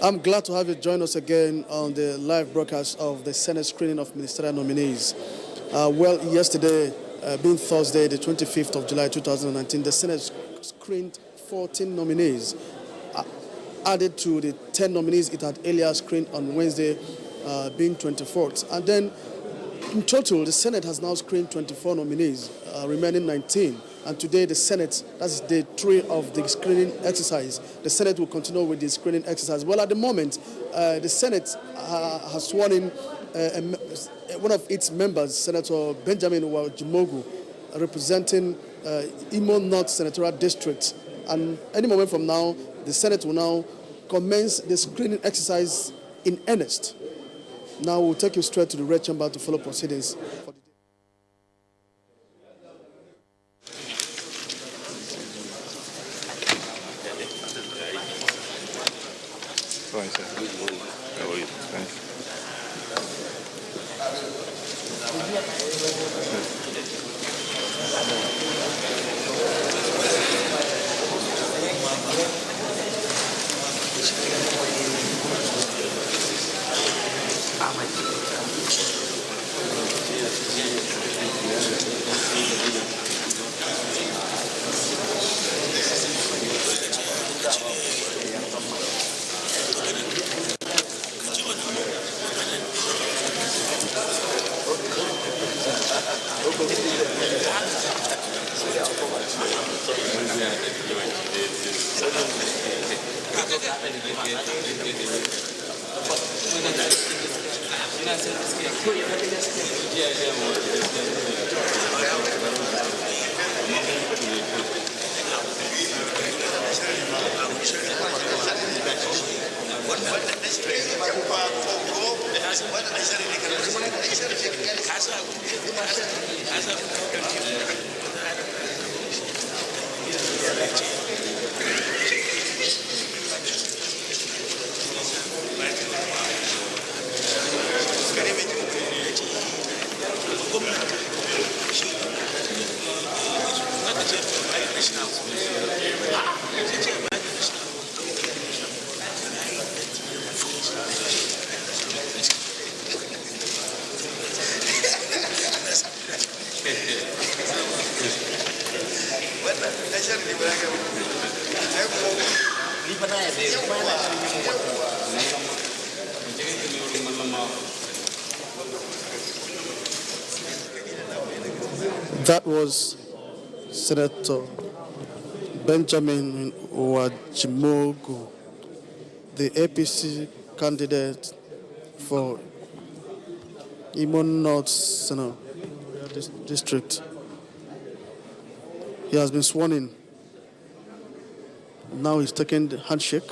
I'm glad to have you join us again on the live broadcast of the Senate screening of ministerial nominees. Yesterday, being Thursday, the 25th of July 2019, the Senate screened 14 nominees, added to the 10 nominees it had earlier screened on Wednesday, being 24th. And then, in total, the Senate has now screened 24 nominees, remaining 19. And today, the Senate, that's day 3 of the screening exercise. The Senate will continue with the screening exercise. Well, at the moment, the Senate has sworn in one of its members, Senator Benjamin Jimogu, representing Imo North Senatorial District. And any moment from now, the Senate will now commence the screening exercise in earnest. Now we'll take you straight to the red chamber to follow proceedings. Fine, sir. How are you? Thanks. That was Senator Benjamin Jimogu, the APC candidate for Imo North Senatorial District. He has been sworn in. Now he's taking the handshake.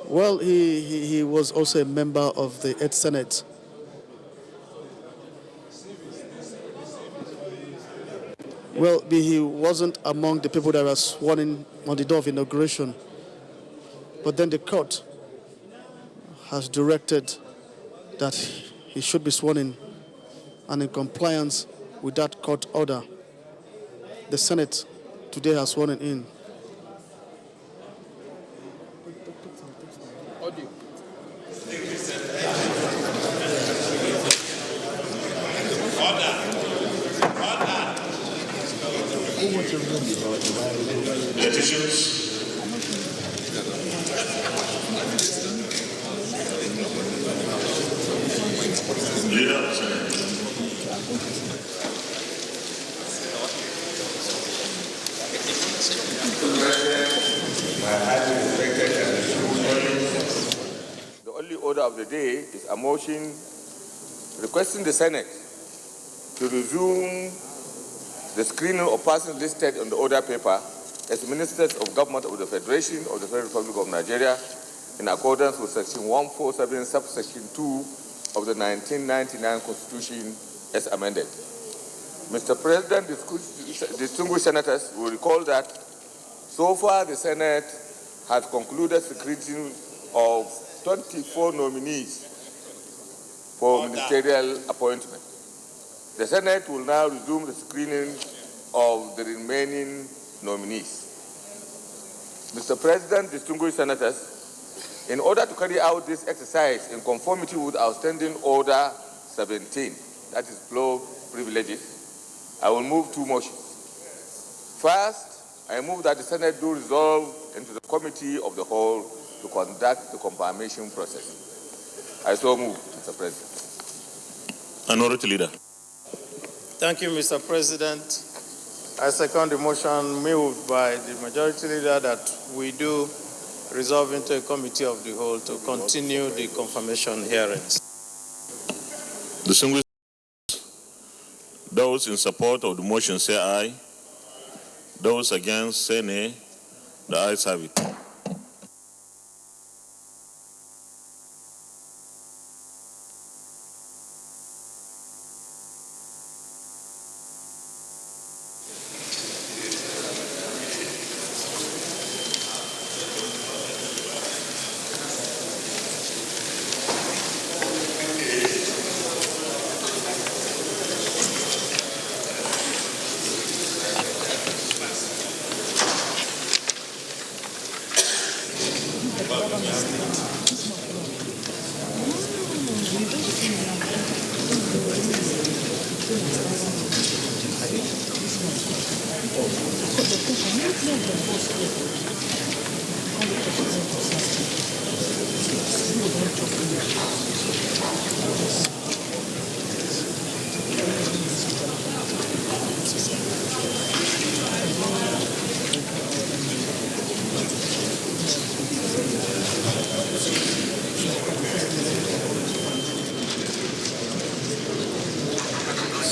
Well, he was also a member of the 8th Senate. Well, he wasn't among the people that were sworn in on the day of inauguration. But then the court has directed that he should be sworn in, and in compliance with that court order, the Senate today has sworn him in. The only order of the day is a motion requesting the Senate to resume the screening of persons listed on the order paper as ministers of government of the Federation of the Federal Republic of Nigeria in accordance with Section 147, subsection 2 of the 1999 Constitution as amended. Mr. President, distinguished senators will recall that so far the Senate has concluded screening of 24 nominees for ministerial appointment. The Senate will now resume the screening of the remaining nominees. Mr. President, distinguished senators, In order to carry out this exercise in conformity with our Standing Order 17, that is floor privileges, I will move two motions. First, I move that the Senate do resolve into the Committee of the Whole to conduct the confirmation process. I so move, Mr. President. Minority Leader. Thank you, Mr. President. I second the motion moved by the Majority Leader that we do resolve into a Committee of the Whole to continue the confirmation hearings. Distinguished, those in support of the motion say aye. Those against say nay. The ayes have it.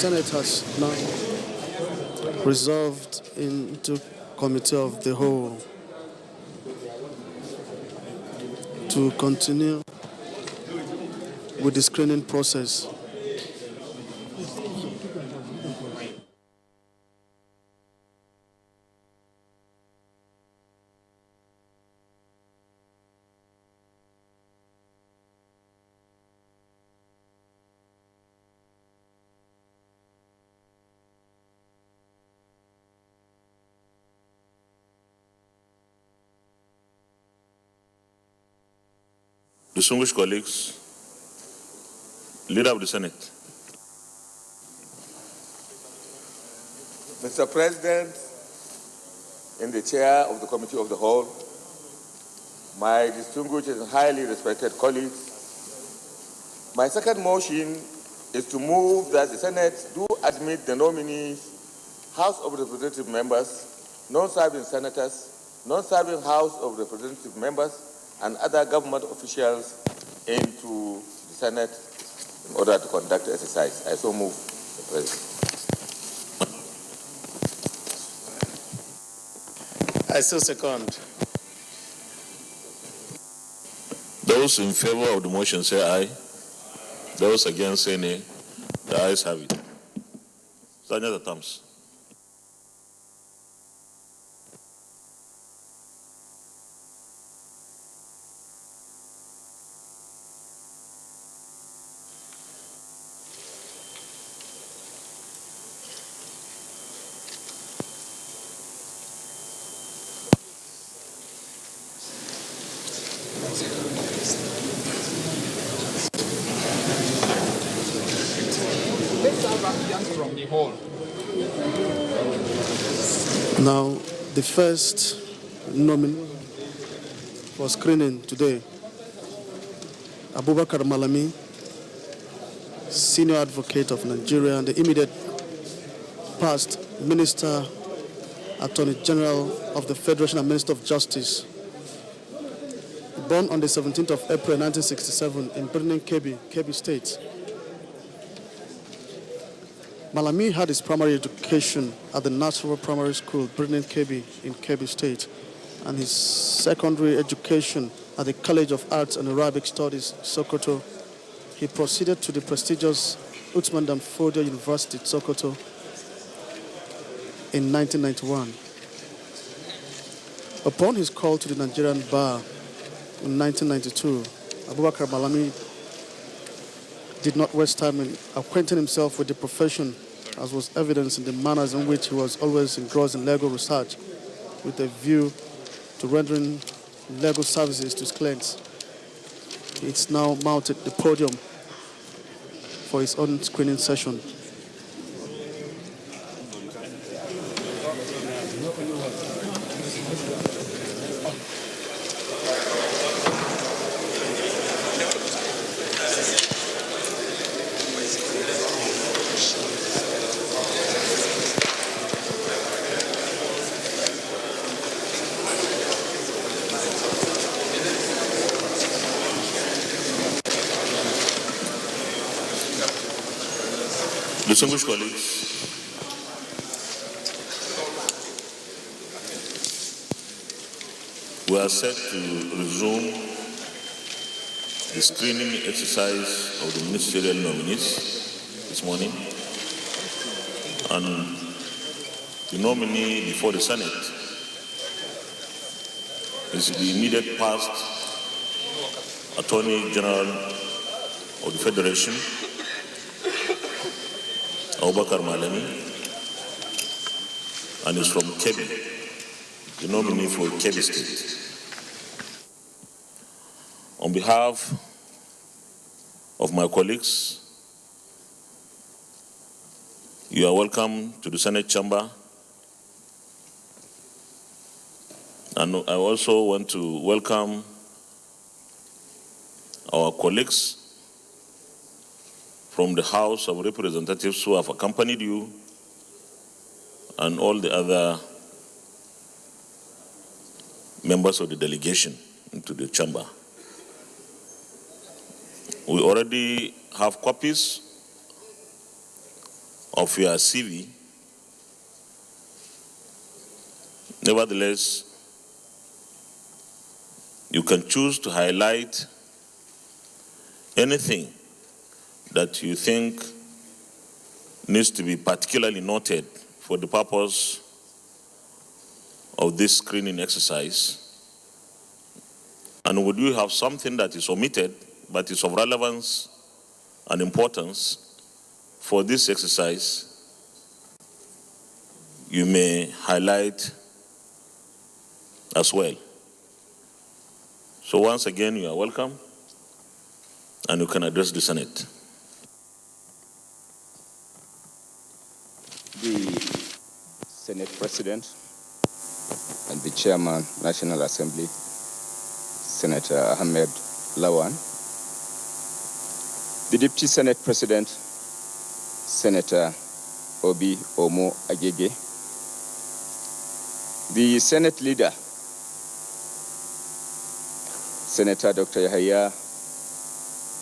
Senate has now resolved into Committee of the Whole to continue with the screening process. Distinguished colleagues, Leader of the Senate. Mr. President, in the chair of the Committee of the Whole, my distinguished and highly respected colleagues, my second motion is to move that the Senate do admit the nominees, House of Representative members, non-serving senators, non-serving House of Representative members, and other government officials into the Senate in order to conduct the exercise. I so move, Mr. President. I so second. Those in favor of the motion say aye. Those against say nay. The ayes have it. Stand at the terms. From the hall. Now, the first nominee for screening today, Abubakar Malami, Senior Advocate of Nigeria and the immediate past Minister, Attorney General of the Federation and Minister of Justice. Born on the 17th of April 1967 in Birnin Kebbi, Kebbi State. Malami had his primary education at the Natural Primary School, Birnin Kebbi in Kebbi State, and his secondary education at the College of Arts and Arabic Studies, Sokoto. He proceeded to the prestigious Uthman Dan Fodio University, Sokoto, in 1991. Upon his call to the Nigerian bar in 1992, Abubakar Malami did not waste time in acquainting himself with the profession, as was evidenced in the manners in which he was always engrossed in legal research with a view to rendering legal services to his clients. It's now mounted the podium for his own screening session. Distinguished colleagues, we are set to resume the screening exercise of the ministerial nominees this morning. And the nominee before the Senate is the immediate past Attorney General of the Federation, Abubakar Malami, and is from Kebbi, the nominee for Kebbi State. On behalf of my colleagues, you are welcome to the Senate chamber. And I also want to welcome our colleagues from the House of Representatives who have accompanied you and all the other members of the delegation into the chamber. We already have copies of your CV. Nevertheless, you can choose to highlight anything that you think needs to be particularly noted for the purpose of this screening exercise. And would you have something that is omitted but is of relevance and importance for this exercise, you may highlight as well. So once again, you are welcome, and you can address the Senate. The Senate President and the Chairman, National Assembly, Senator Ahmed Lawan, the Deputy Senate President, Senator Obi Omo Agege, the Senate Leader, Senator Dr. Yahya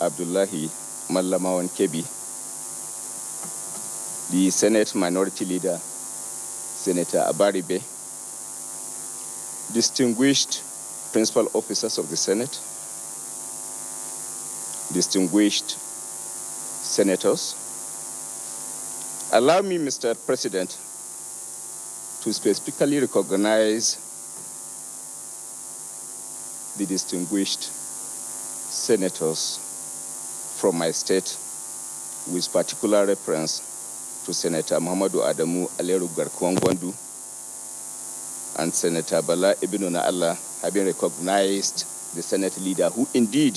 Abdullahi Mallamawan Kebi, the Senate Minority Leader, Senator Abaribe, distinguished principal officers of the Senate, distinguished senators. Allow me, Mr. President, to specifically recognize the distinguished senators from my state with particular reference to Senator Muhammadu Adamu Aleru Garkuangwandu and Senator Bala Ibn Allah, having recognized the Senate leader, who indeed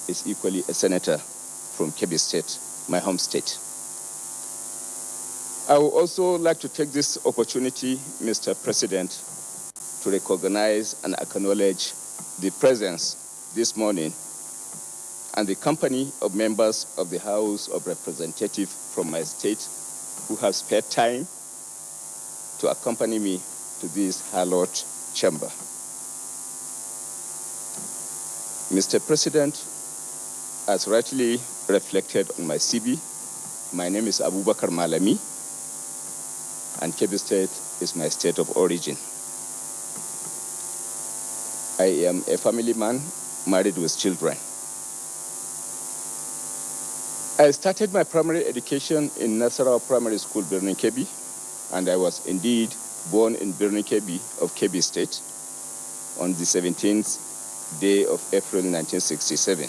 is equally a senator from Kebbi State, my home state. I would also like to take this opportunity, Mr. President, to recognize and acknowledge the presence this morning and the company of members of the House of Representatives from my state who have spared time to accompany me to this hallowed chamber. Mr. President, as rightly reflected on my CV, my name is Abubakar Malami, and Kebbi State is my state of origin. I am a family man, married with children. I started my primary education in Nasarawa Primary School, Birnin Kebbi, and I was indeed born in Birnin Kebbi of Kebbi State on the 17th day of April 1967.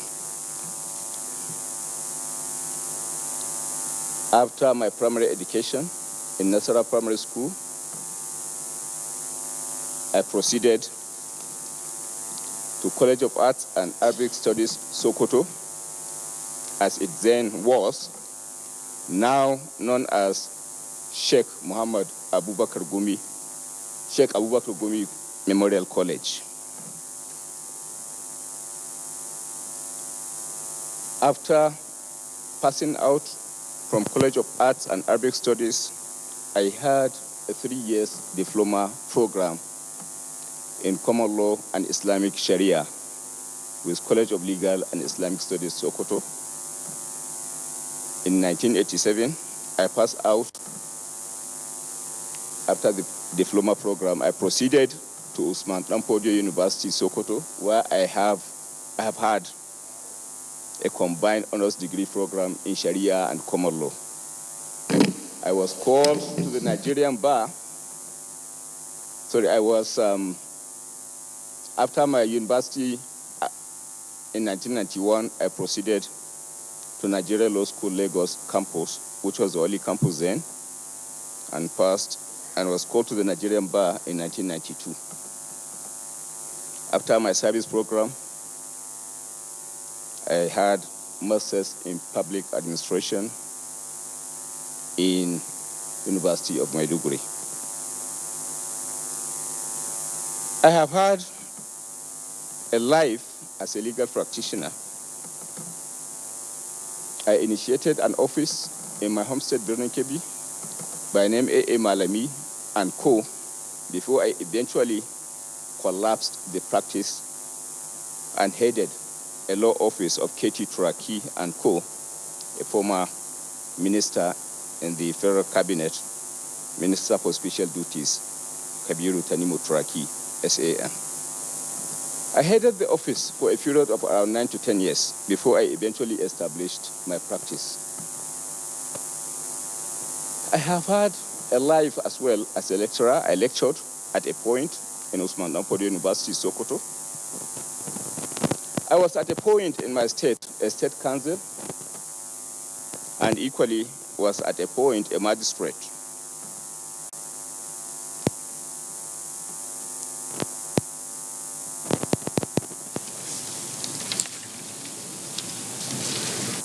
After my primary education in Nasarawa Primary School, I proceeded to College of Arts and Arabic Studies, Sokoto, as it then was, now known as Sheikh Abubakar Gumi Memorial College. After passing out from College of Arts and Arabic Studies, I had a 3-year diploma program in Common Law and Islamic Sharia with College of Legal and Islamic Studies, Sokoto. In 1987, I passed out. After the diploma program, I proceeded to Usman Danfodio University, Sokoto, where I have had a combined honors degree program in Sharia and Common Law. I was called to the Nigerian bar. After my university in 1991, I proceeded to Nigeria Law School Lagos campus, which was the only campus then, and passed and was called to the Nigerian bar in 1992. After my service program, I had Masters in Public Administration in University of Maiduguri. I have had a life as a legal practitioner. I initiated an office in my homestead, Birnin Kebbi, by name A.A. Malami and Co. before I eventually collapsed the practice and headed a law office of K.T. Turaki and Co., a former minister in the federal cabinet, Minister for Special Duties, Kabiru Tanimu Turaki, SAN. I headed the office for a period of around 9 to 10 years before I eventually established my practice. I have had a life as well as a lecturer. I lectured at a point in Usman Danfodio University, Sokoto. I was at a point in my state, a state council, and equally was at a point a magistrate.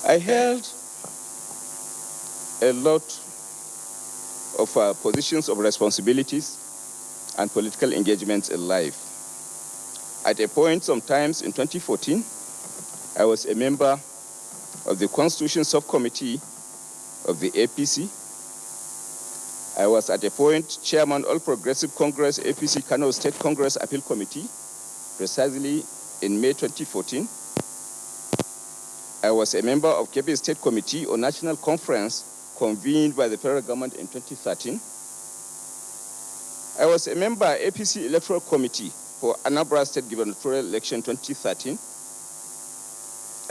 I held a lot of positions of responsibilities and political engagements in life. At a point, sometimes in 2014, I was a member of the Constitution Subcommittee of the APC. I was at a point chairman All Progressive Congress APC Kano State Congress Appeal Committee, precisely in May 2014. I was a member of Kebbi State Committee on National Conference convened by the federal government in 2013. I was a member APC Electoral Committee for Anambra State Gubernatorial Election 2013.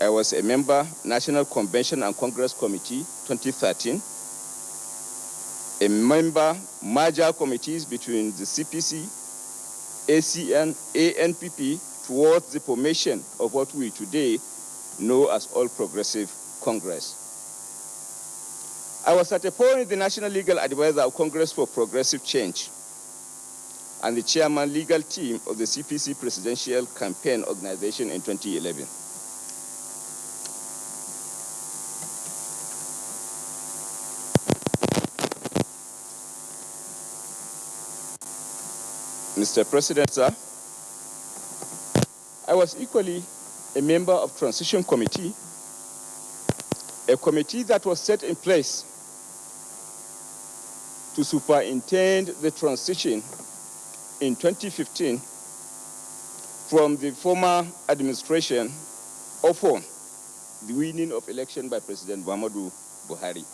I was a member National Convention and Congress Committee 2013. A member merger committees between the CPC, ACN, ANPP towards the formation of what we today know as All Progressive Congress. I was at a point the National Legal Advisor of Congress for Progressive Change and the chairman legal team of the CPC Presidential Campaign Organization in 2011. Mr. President, sir, I was equally a member of Transition Committee, a committee that was set in place to superintend the transition in 2015 from the former administration upon the winning of election by President Muhammadu Buhari.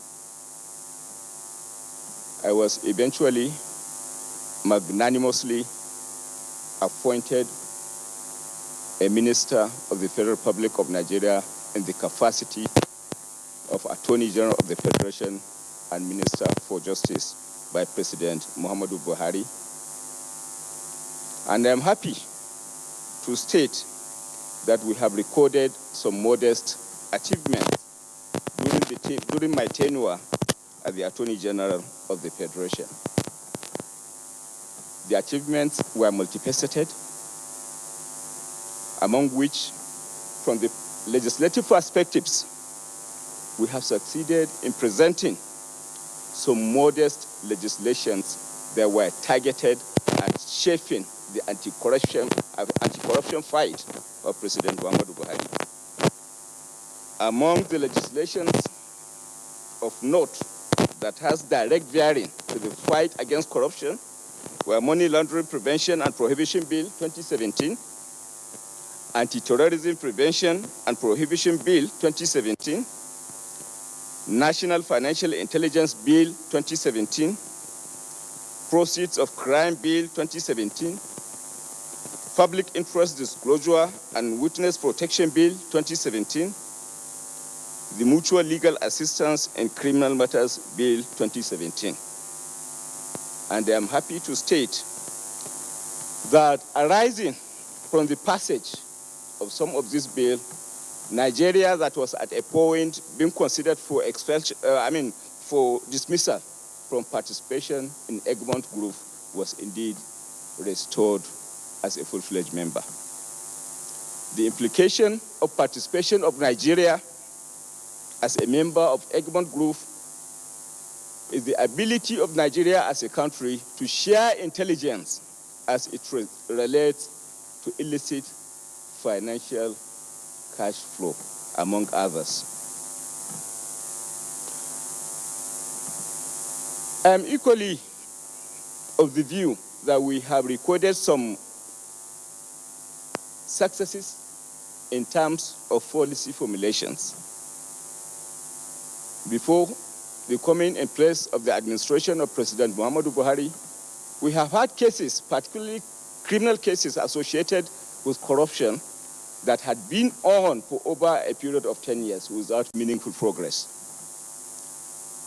I was eventually magnanimously appointed a minister of the Federal Republic of Nigeria in the capacity of Attorney General of the Federation and Minister for Justice by President Muhammadu Buhari. And I'm happy to state that we have recorded some modest achievements during my tenure as the Attorney General of the Federation. The achievements were multifaceted. among which, from the legislative perspectives, we have succeeded in presenting some modest legislations that were targeted at shaping the anti-corruption fight of President Muhammadu Buhari. Among the legislations of note that has direct bearing to the fight against corruption were Money Laundering Prevention and Prohibition Bill 2017, Anti-Terrorism Prevention and Prohibition Bill 2017, National Financial Intelligence Bill 2017, Proceeds of Crime Bill 2017, Public Interest Disclosure and Witness Protection Bill 2017, the Mutual Legal Assistance in Criminal Matters Bill 2017. And I am happy to state that arising from the passage of some of this bill, Nigeria, that was at a point being considered for expulsion, for dismissal from participation in Egmont Group, was indeed restored as a full-fledged member. The implication of participation of Nigeria as a member of Egmont Group is the ability of Nigeria as a country to share intelligence as it relates to illicit financial cash flow, among others. I am equally of the view that we have recorded some successes in terms of policy formulations. Before the coming in place of the administration of President Muhammadu Buhari, we have had cases, particularly criminal cases associated with corruption, that had been on for over a period of 10 years without meaningful progress.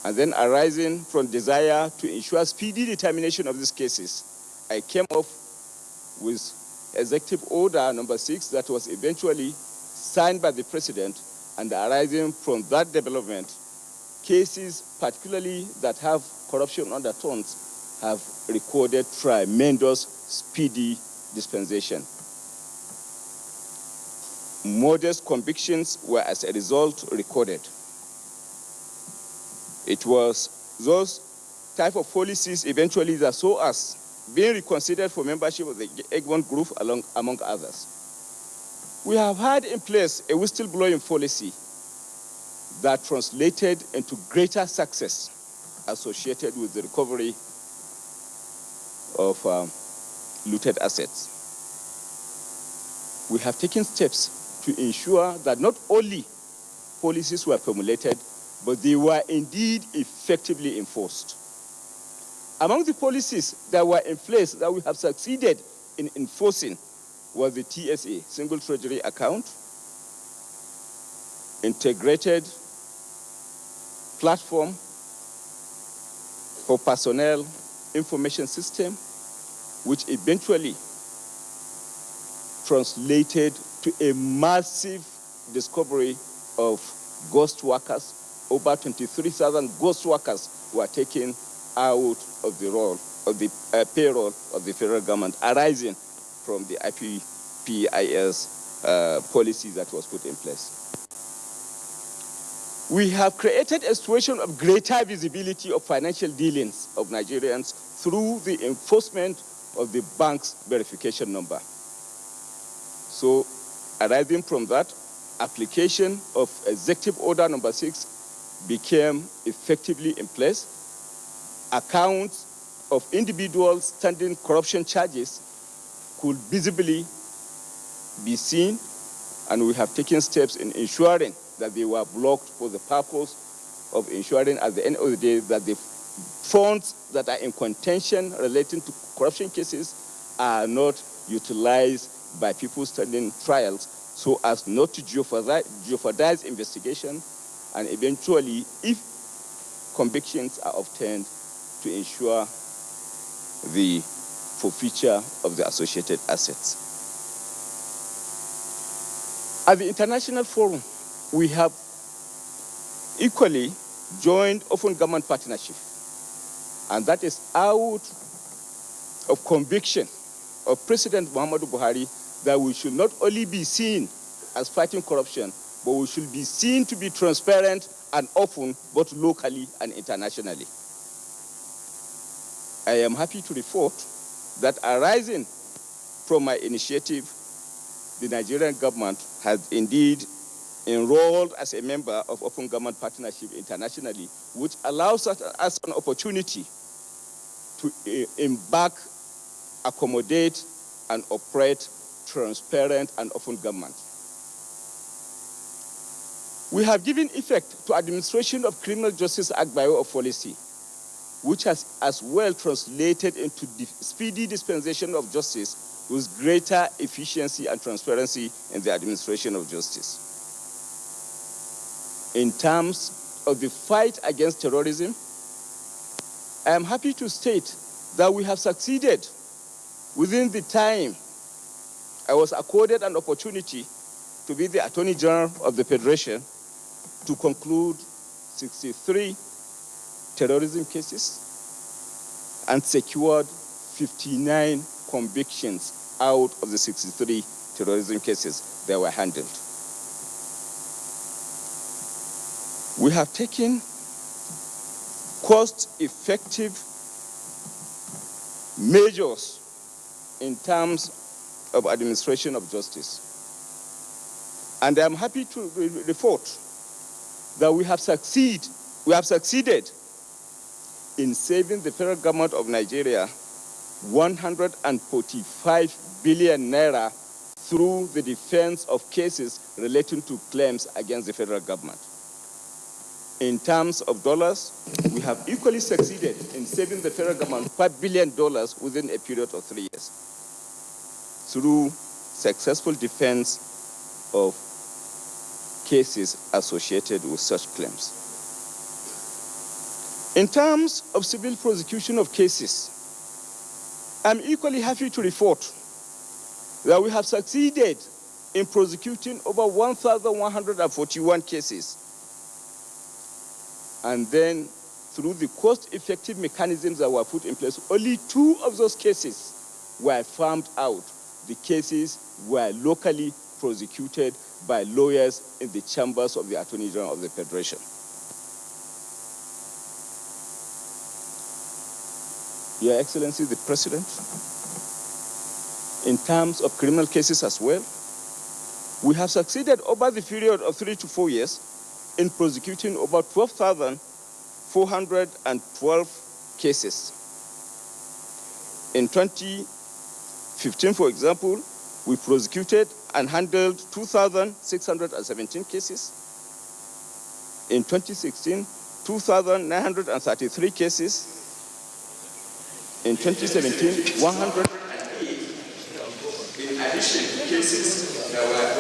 And then arising from desire to ensure speedy determination of these cases, I came up with Executive Order number 6 that was eventually signed by the President, and arising from that development, cases particularly that have corruption undertones have recorded tremendous speedy dispensation. Modest convictions were as a result recorded. It was those type of policies eventually that saw us being reconsidered for membership of the Egmont Group, among others. We have had in place a whistleblowing policy that translated into greater success associated with the recovery of looted assets. We have taken steps to ensure that not only policies were formulated, but they were indeed effectively enforced. Among the policies that were in place that we have succeeded in enforcing was the TSA, Single Treasury Account, Integrated Platform for Personnel Information System, which eventually translated to a massive discovery of ghost workers. Over 23,000 ghost workers were taken out of the payroll of the federal government, arising from the IPPIS policy that was put in place. We have created a situation of greater visibility of financial dealings of Nigerians through the enforcement of the bank's verification number. So, arising from that, application of Executive Order number 6 became effectively in place. Accounts of individuals standing corruption charges could visibly be seen, and we have taken steps in ensuring that they were blocked for the purpose of ensuring at the end of the day that the funds that are in contention relating to corruption cases are not utilized by people standing trials so as not to jeopardize investigation, and eventually, if convictions are obtained, to ensure the forfeiture of the associated assets. At the international forum, we have equally joined open government partnership, and that is out of conviction of President Muhammadu Buhari that we should not only be seen as fighting corruption, but we should be seen to be transparent and open, both locally and internationally. I am happy to report that arising from my initiative, the Nigerian government has indeed enrolled as a member of Open Government Partnership internationally, which allows us an opportunity to embark, accommodate, and operate transparent and open government. We have given effect to Administration of Criminal Justice Act by way of policy, which has as well translated into speedy dispensation of justice with greater efficiency and transparency in the administration of justice. In terms of the fight against terrorism, I am happy to state that we have succeeded within the time I was accorded an opportunity to be the Attorney General of the Federation to conclude 63 terrorism cases and secured 59 convictions out of the 63 terrorism cases that were handled. We have taken cost-effective measures in terms of administration of justice. And I'm happy to report that we have succeeded in saving the federal government of Nigeria 145 billion naira through the defense of cases relating to claims against the federal government. In terms of dollars, we have equally succeeded in saving the federal government $5 billion within a period of 3 years through successful defense of cases associated with such claims. In terms of civil prosecution of cases, I'm equally happy to report that we have succeeded in prosecuting over 1,141 cases. And then, through the cost-effective mechanisms that were put in place, only 2 of those cases were farmed out. The cases were locally prosecuted by lawyers in the chambers of the Attorney General of the Federation. Your Excellency, the President, in terms of criminal cases as well, we have succeeded over the period of 3 to 4 years in prosecuting over 12,412 cases. In 2015, for example, we prosecuted and handled 2,617 cases. In 2016, 2,933 cases. In 2017, 108. In addition to cases that were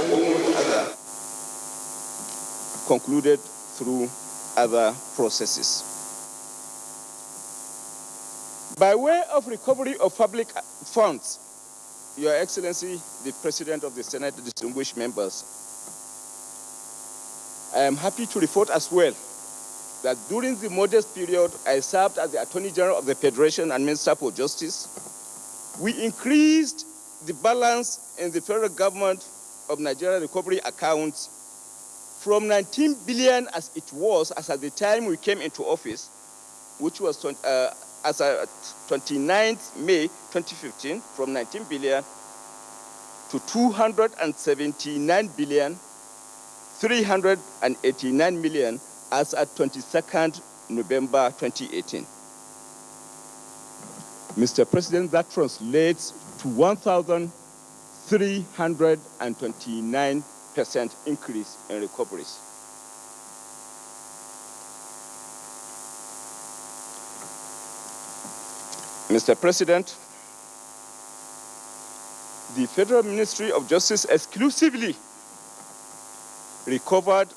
concluded through other processes. By way of recovery of public funds, Your Excellency, the President of the Senate, distinguished members, I am happy to report as well that during the modest period I served as the Attorney General of the Federation and Minister for Justice, we increased the balance in the federal government of Nigeria recovery accounts from 19 billion as it was as at the time we came into office, which was as at 29th May 2015, from 19 billion to 279 billion 389 million as at 22nd November 2018. Mr. President, that translates to 1,329% increase in recoveries. Mr. President, the Federal Ministry of Justice exclusively recovered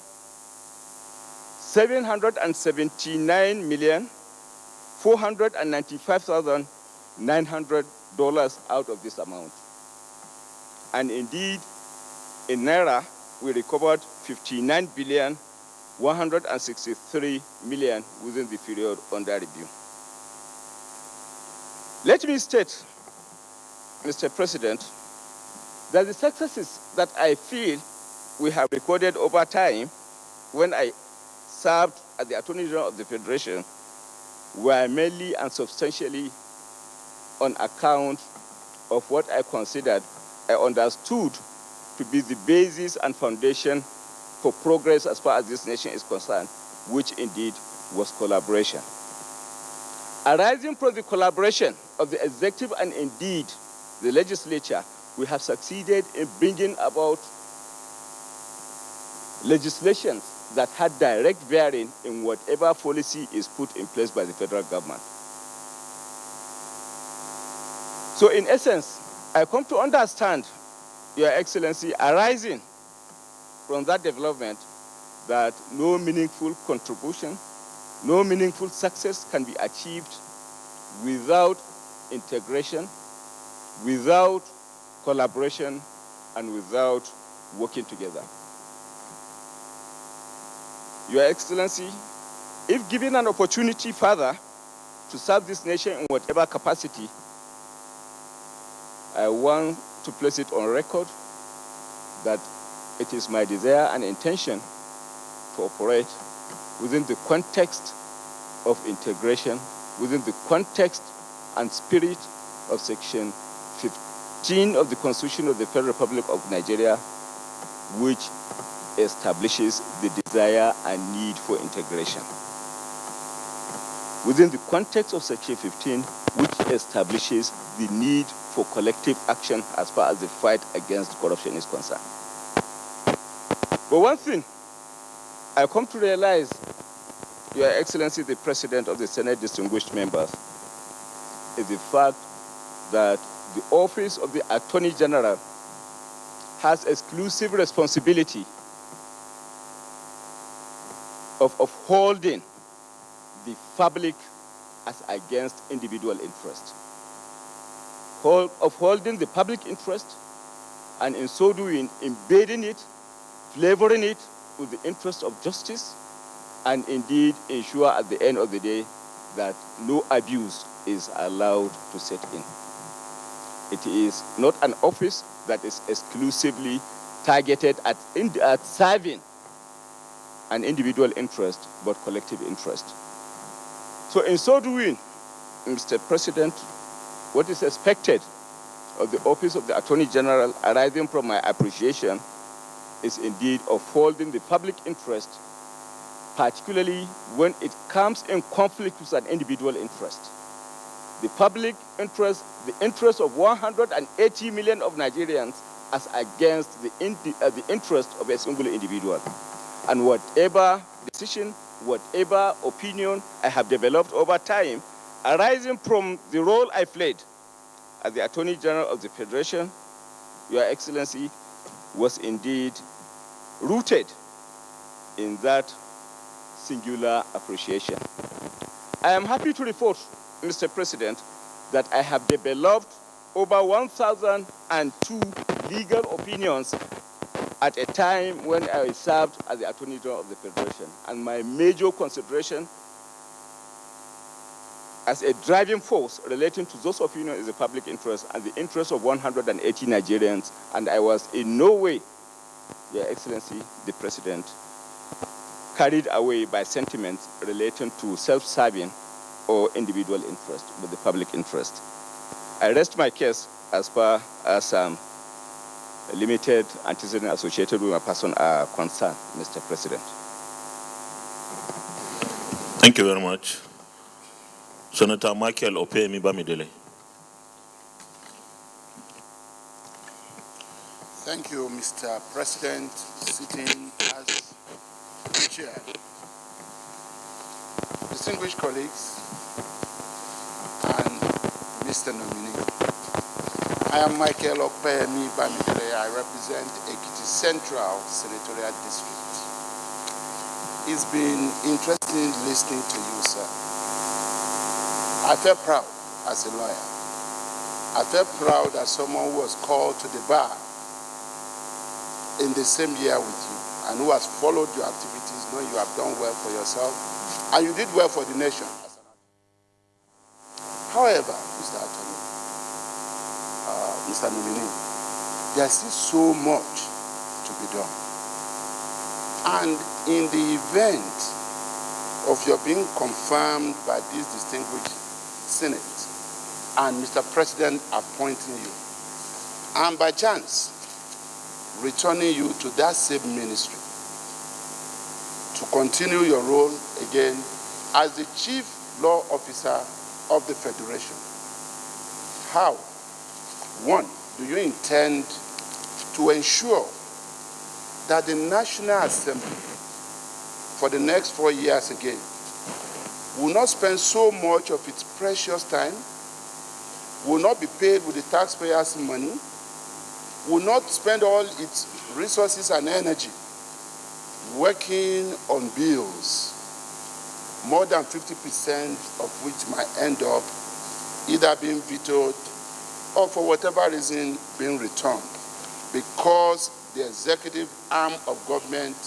$779,495,900 out of this amount. And indeed, in Naira, we recovered 59,163 million within the period under review. Let me state, Mr. President, that the successes that I feel we have recorded over time when I served as the Attorney General of the Federation were mainly and substantially on account of what I understood to be the basis and foundation for progress as far as this nation is concerned, which indeed was collaboration. Arising from the collaboration of the executive and indeed the legislature, we have succeeded in bringing about legislation that had direct bearing in whatever policy is put in place by the federal government. So in essence, I come to understand, Your Excellency, arising from that development, that no meaningful contribution, no meaningful success can be achieved without integration, without collaboration, and without working together. Your Excellency, if given an opportunity further to serve this nation in whatever capacity, I want to place it on record that it is my desire and intention to operate within the context of integration, within the context and spirit of Section 15 of the Constitution of the Federal Republic of Nigeria, which establishes the desire and need for integration. Within the context of Section 15, which establishes the need for collective action as far as the fight against corruption is concerned. But one thing I come to realize, Your Excellency, the President of the Senate, distinguished members, is the fact that the Office of the Attorney General has exclusive responsibility of upholding the public as against individual interest. Upholding the public interest, and in so doing, embedding it, flavoring it with the interest of justice, and indeed ensure at the end of the day that no abuse is allowed to set in. It is not an office that is exclusively targeted at serving an individual interest, but collective interest. So in so doing, Mr. President, what is expected of the Office of the Attorney General, arising from my appreciation, is indeed upholding the public interest, particularly when it comes in conflict with an individual interest. The public interest, the interest of 180 million of Nigerians, as against the interest of a single individual. And whatever decision, whatever opinion I have developed over time, arising from the role I played as the Attorney General of the Federation, Your Excellency, was indeed rooted in that singular appreciation. I am happy to report, Mr. President, that I have developed over 1,002 legal opinions at a time when I served as the Attorney General of the Federation. And my major consideration as a driving force relating to those opinions is the public interest and the interest of 180 Nigerians. And I was in no way, Your Excellency, the President, carried away by sentiments relating to self-serving or individual interest, but the public interest. I rest my case as far as limited antecedents associated with my person are concerned, Mr. President. Thank you very much. Senator Michael Opeyemi Bamidele. Thank you, Mr. President, sitting as chair. Distinguished colleagues and Mr. Nominee, I am Michael Opeyemi Bamidele. I represent Ekiti Central Senatorial District. It's been interesting listening to you, sir. I felt proud as a lawyer. I felt proud as someone who was called to the bar in the same year with you and who has followed your activities, knowing you have done well for yourself and you did well for the nation. However, Mr. Attorney, Mr. Nominee, there's still so much to be done. And in the event of your being confirmed by this distinguished Senate and Mr. President appointing you, and by chance returning you to that same ministry to continue your role again as the Chief Law Officer of the Federation, how, one, do you intend to ensure that the National Assembly for the next 4 years again will not spend so much of its precious time, will not be paid with the taxpayers' money, will not spend all its resources and energy working on bills, more than 50% of which might end up either being vetoed or for whatever reason being returned, because the executive arm of government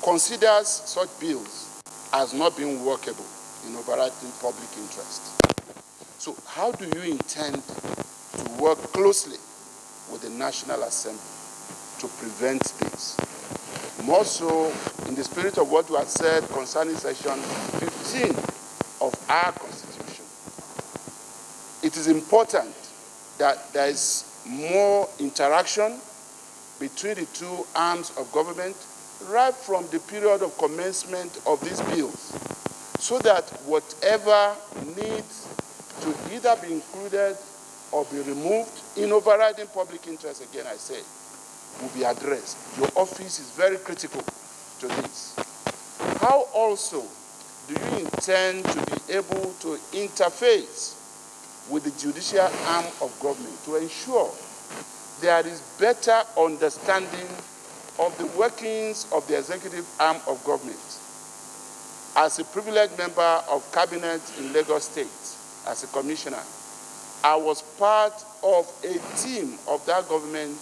considers such bills as not being workable in overriding public interest. So how do you intend to work closely with the National Assembly to prevent this? More so in the spirit of what you have said concerning Section 15 of our Constitution. It is important that there is more interaction between the two arms of government right from the period of commencement of these bills, so that whatever needs to either be included or be removed in overriding public interest, again I say, will be addressed. Your office is very critical to this. How also do you intend to be able to interface with the judicial arm of government to ensure there is better understanding of the workings of the executive arm of government? As a privileged member of cabinet in Lagos State, as a commissioner, I was part of a team of that government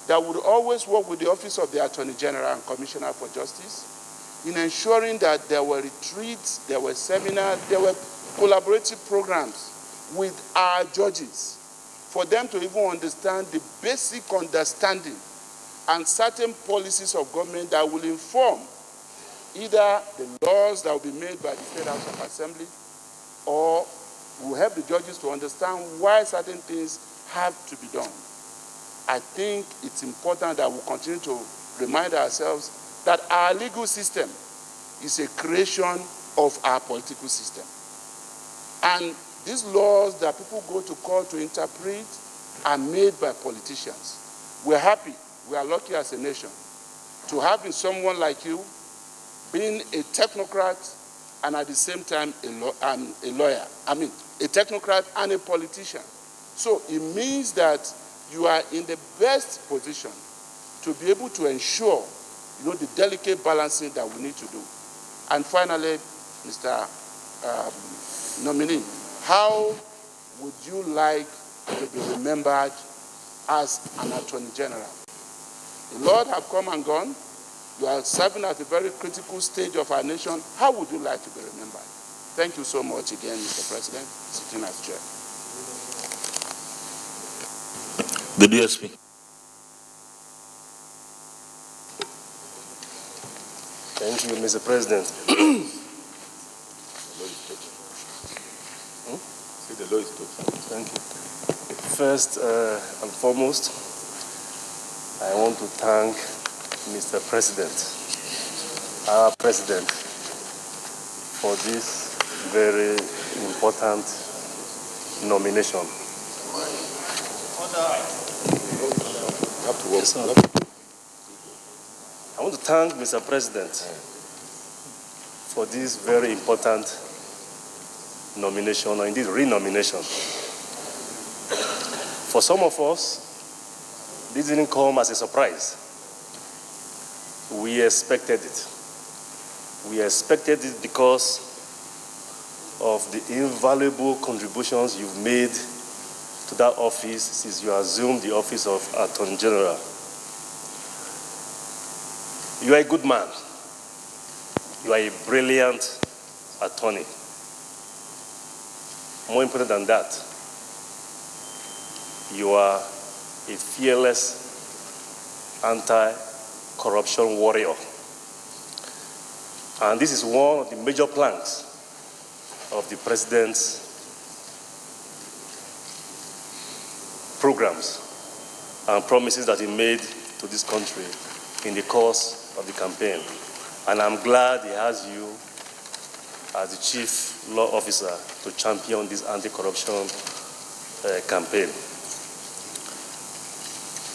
that would always work with the Office of the Attorney General and Commissioner for Justice in ensuring that there were retreats, there were seminars, there were collaborative programs with our judges for them to even understand the basic understanding and certain policies of government that will inform either the laws that will be made by the State House of Assembly, or will help the judges to understand why certain things have to be done. I think it's important that we continue to remind ourselves that our legal system is a creation of our political system. And these laws that people go to court to interpret are made by politicians. We're happy, we are lucky as a nation to have someone like you being a technocrat and at the same time a lawyer. I mean, a technocrat and a politician. So it means that you are in the best position to be able to ensure, the delicate balancing that we need to do. And finally, Mr. Nominee, how would you like to be remembered as an Attorney General? The Lord have come and gone. You are serving at a very critical stage of our nation. How would you like to be remembered? Thank you so much again, Mr. President, sitting as chair. The DSP. Thank you, Mr. President. Thank you. First and foremost, I want to thank Mr. President, our President, for this very important nomination. I want to thank Mr. President for this very important nomination, or indeed renomination. For some of us, this didn't come as a surprise. We expected it. We expected it because of the invaluable contributions you've made to that office since you assumed the office of Attorney General. You are a good man. You are a brilliant attorney. More important than that, you are a fearless anti-corruption warrior. And this is one of the major planks of the president's programs and promises that he made to this country in the course of the campaign. And I'm glad he has you as the chief law officer to champion this anti-corruption campaign.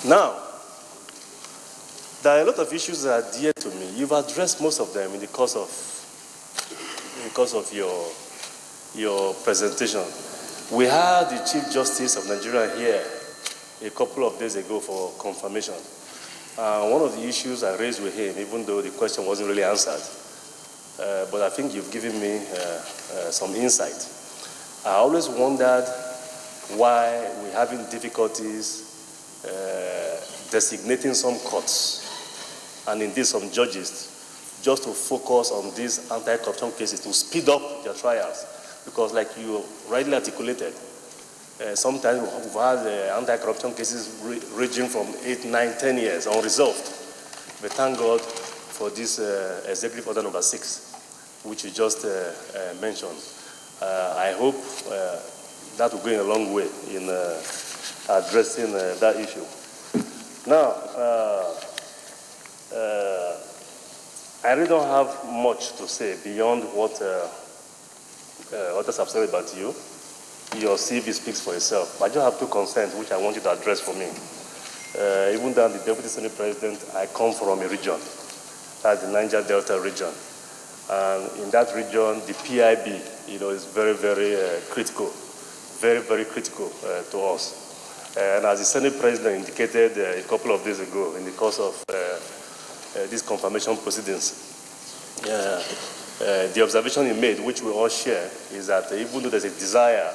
Now, there are a lot of issues that are dear to me. You've addressed most of them in the course of your presentation. We had the Chief Justice of Nigeria here a couple of days ago for confirmation. One of the issues I raised with him, even though the question wasn't really answered, but I think you've given me some insight. I always wondered why we're having difficulties designating some courts and indeed some judges just to focus on these anti-corruption cases to speed up their trials. Because like you rightly articulated, sometimes we've had anti-corruption cases ranging from 8, 9, 10 years unresolved. But thank God for this Executive Order number 6, which you just mentioned. I hope that will go a long way in addressing that issue. Now, I really don't have much to say beyond what others have said about you. Your CV speaks for itself. But I just have 2 concerns which I want you to address for me. Even though I'm the Deputy Senate President, I come from a region, that's the Niger Delta region. And in that region, the PIB, is very, very critical, very, very critical to us. And as the Senate President indicated a couple of days ago in the course of these confirmation proceedings, the observation he made, which we all share, is that even though there's a desire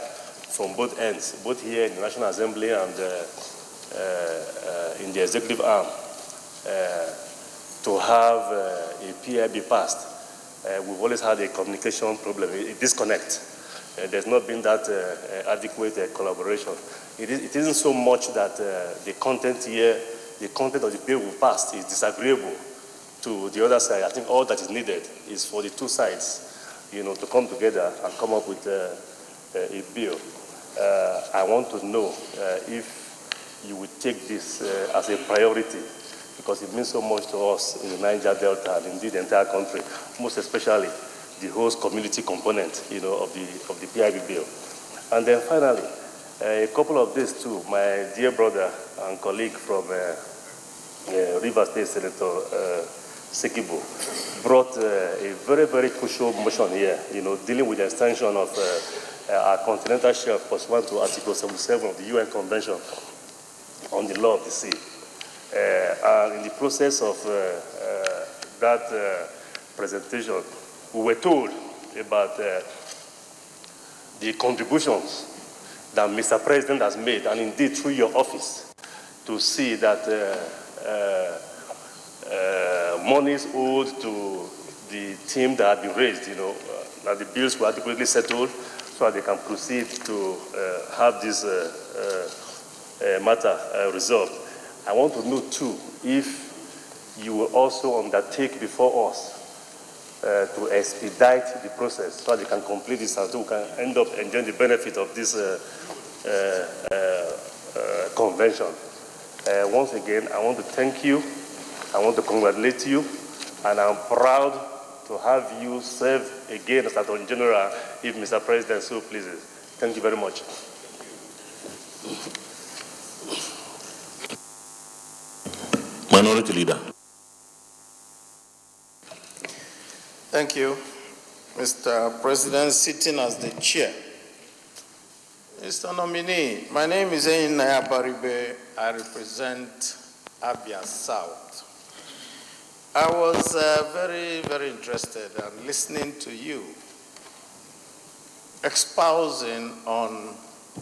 from both ends, both here in the National Assembly and in the executive arm, to have a PIB passed, we've always had a communication problem, a disconnect. There's not been that adequate collaboration. It isn't so much that the content here, the content of the bill we passed is disagreeable to the other side. I think all that is needed is for the 2 sides, to come together and come up with a bill. I want to know if you would take this as a priority, because it means so much to us in the Niger Delta and indeed the entire country, most especially the host community component, of the PIB bill. And then finally, a couple of days too, my dear brother and colleague from Rivers State, Senator Sekibo, brought a very, very crucial motion here, dealing with the extension of our continental shelf pursuant to Article 77 of the UN Convention on the Law of the Sea. And in the process of that presentation, we were told about the contributions that Mr. President has made, and indeed through your office, to see that monies owed to the team that had been raised, that the bills were adequately settled so that they can proceed to have this matter resolved. I want to know too if you will also undertake before us to expedite the process so that they can complete this and so we can end up enjoying the benefit of this convention. Once again, I want to thank you. I want to congratulate you, and I'm proud to have you serve again as Attorney General if Mr. President so pleases. Thank you very much. Minority Leader. Thank you, Mr. President, sitting as the chair. Mr. Nominee, my name is Einaya Baribe. I represent Abia South. I was very, very interested in listening to you espousing on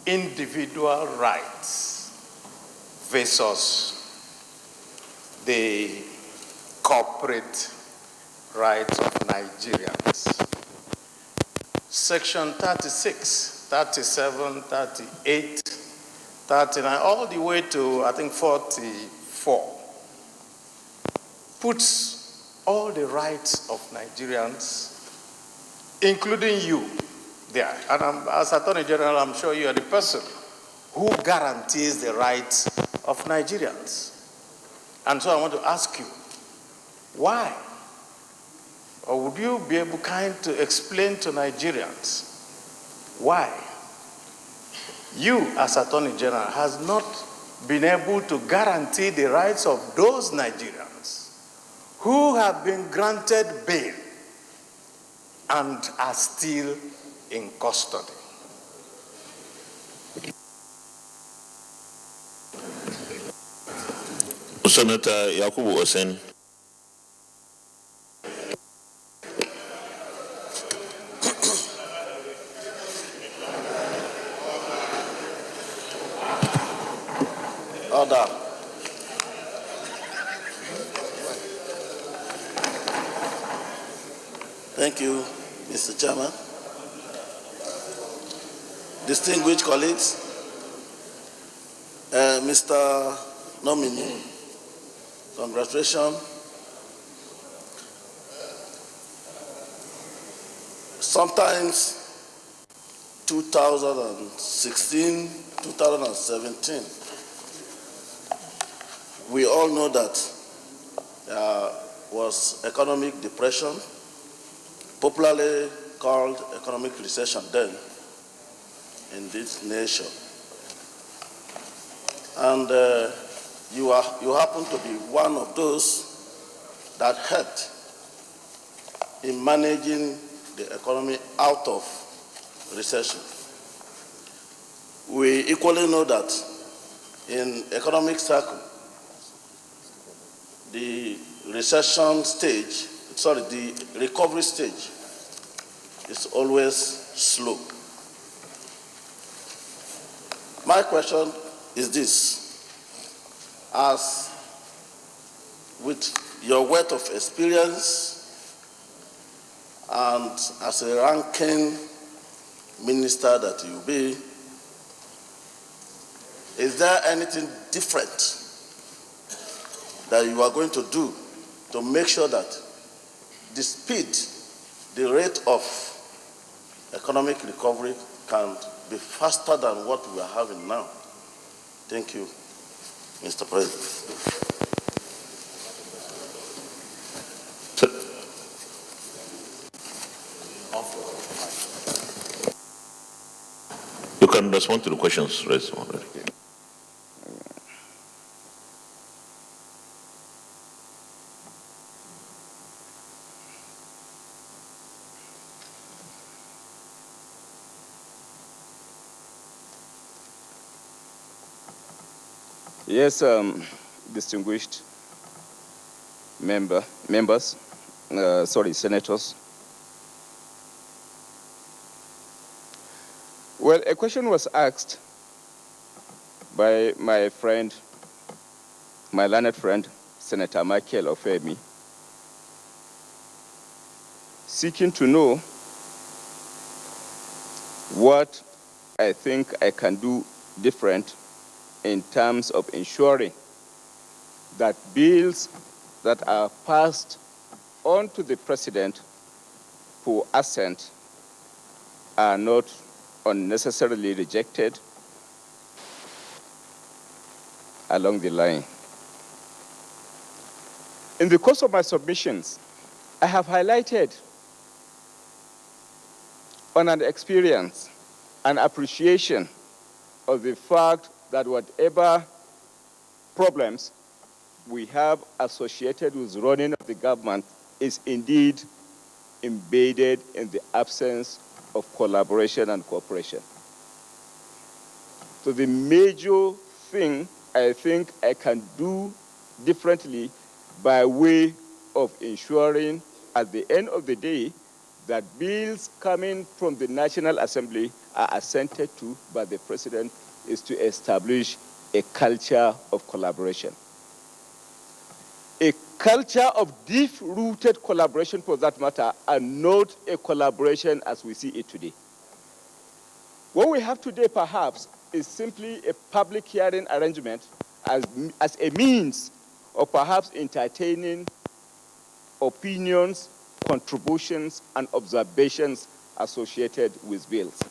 individual rights versus the corporate rights of Nigerians. Section 36, 37, 38, 39, all the way to, I think, 44 puts all the rights of Nigerians, including you, there. And as Attorney General, I'm sure you are the person who guarantees the rights of Nigerians. And so I want to ask you, why? Or would you be able to explain to Nigerians why you, as Attorney General, has not been able to guarantee the rights of those Nigerians who have been granted bail and are still in custody? Senator Yakubu Osen. Order. Thank you, Mr. Chairman. Distinguished colleagues, Mr. Nominee, congratulations. Sometimes 2016, 2017, we all know that there was economic depression, popularly called economic recession then in this nation. And you happen to be one of those that helped in managing the economy out of recession. We equally know that in economic cycle, the recession stage, the recovery stage is always slow. My question is this: as with your wealth of experience and as a ranking minister that you be, is there anything different that you are going to do to make sure that the speed, the rate of economic recovery can be faster than what we are having now? Thank you, Mr. President. You can respond to the questions raised already. Yes, distinguished senators. Well, a question was asked by my friend, my learned friend, Senator Michael Ofemi, seeking to know what I think I can do different in terms of ensuring that bills that are passed on to the president for assent are not unnecessarily rejected along the line. In the course of my submissions, I have highlighted on an experience and appreciation of the fact that whatever problems we have associated with running of the government is indeed embedded in the absence of collaboration and cooperation. So the major thing I think I can do differently by way of ensuring at the end of the day that bills coming from the National Assembly are assented to by the President is to establish a culture of collaboration. A culture of deep-rooted collaboration, for that matter, and not a collaboration as we see it today. What we have today, perhaps, is simply a public hearing arrangement as a means of perhaps entertaining opinions, contributions, and observations associated with bills.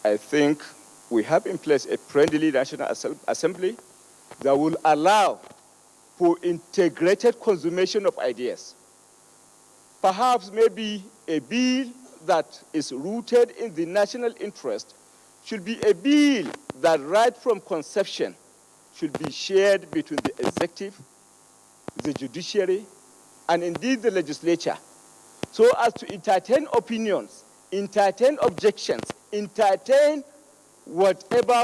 I think we have in place a friendly National Assembly that will allow for integrated consummation of ideas. Perhaps maybe a bill that is rooted in the national interest should be a bill that right from conception should be shared between the executive, the judiciary, and indeed the legislature, so as to entertain opinions, entertain objections, entertain whatever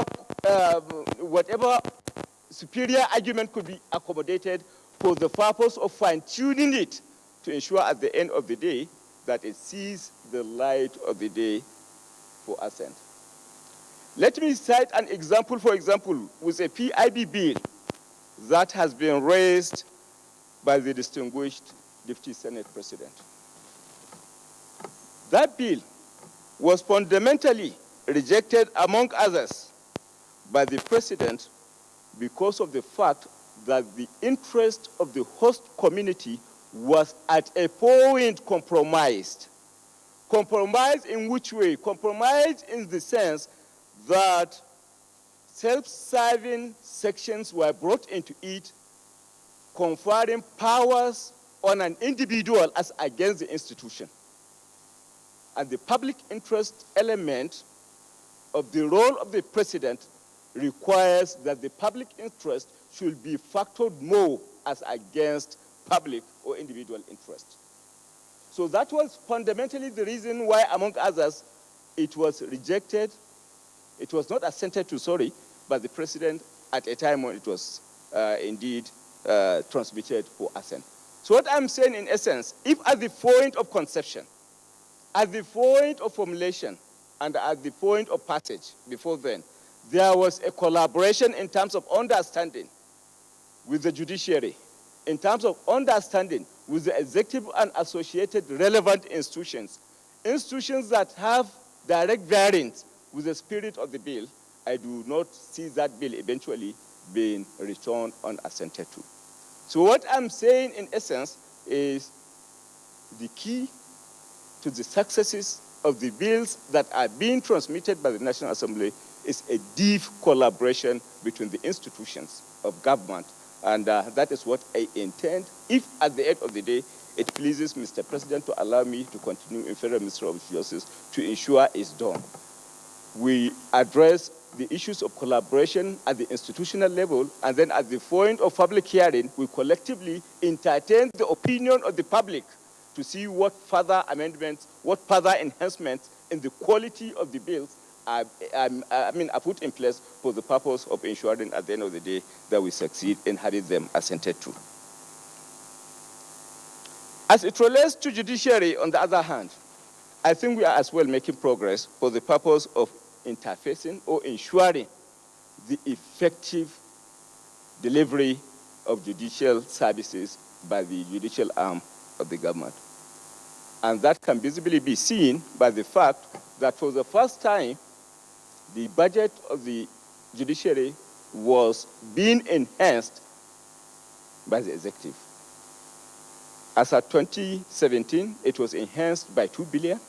superior argument could be accommodated for the purpose of fine-tuning it to ensure at the end of the day that it sees the light of the day for assent. Let me cite an example, for example, with a PIB bill that has been raised by the distinguished Deputy Senate President. That bill was fundamentally rejected, among others, by the President because of the fact that the interest of the host community was at a point compromised. Compromised in which way? Compromised in the sense that self-serving sections were brought into it, conferring powers on an individual as against the institution. And the public interest element of the role of the President requires that the public interest should be factored more as against public or individual interest. So that was fundamentally the reason why, among others, it was rejected. It was not assented to, sorry, by the President at a time when it was indeed transmitted for assent. So what I'm saying in essence, if at the point of conception, at the point of formulation, and at the point of passage before then, there was a collaboration in terms of understanding with the judiciary, in terms of understanding with the executive and associated relevant institutions, institutions that have direct variance with the spirit of the bill, I do not see that bill eventually being returned unassented to. So what I'm saying in essence is the key to the successes of the bills that are being transmitted by the National Assembly is a deep collaboration between the institutions of government. And that is what I intend, if at the end of the day it pleases Mr. President to allow me to continue in Federal Ministry of Justice to ensure it's done. We address the issues of collaboration at the institutional level, and then at the point of public hearing, we collectively entertain the opinion of the public to see what further amendments, what further enhancements in the quality of the bills are put in place for the purpose of ensuring at the end of the day that we succeed in having them assented to. As it relates to judiciary, on the other hand, I think we are as well making progress for the purpose of interfacing or ensuring the effective delivery of judicial services by the judicial arm of the government. And that can visibly be seen by the fact that for the first time, the budget of the judiciary was being enhanced by the executive. As at 2017, it was enhanced by 2 billion.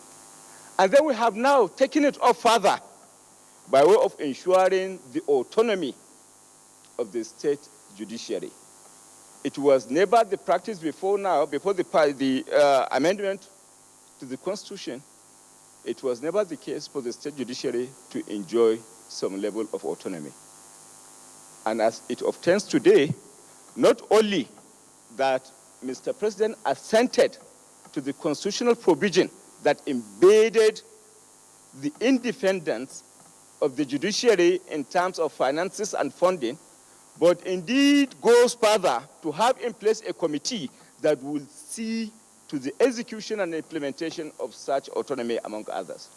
And then we have now taken it up further by way of ensuring the autonomy of the state judiciary. It was never the practice before now, before the amendment to the Constitution, it was never the case for the state judiciary to enjoy some level of autonomy. And as it obtains today, not only that Mr. President assented to the constitutional provision that embedded the independence of the judiciary in terms of finances and funding, but indeed goes further to have in place a committee that will see to the execution and implementation of such autonomy, among others.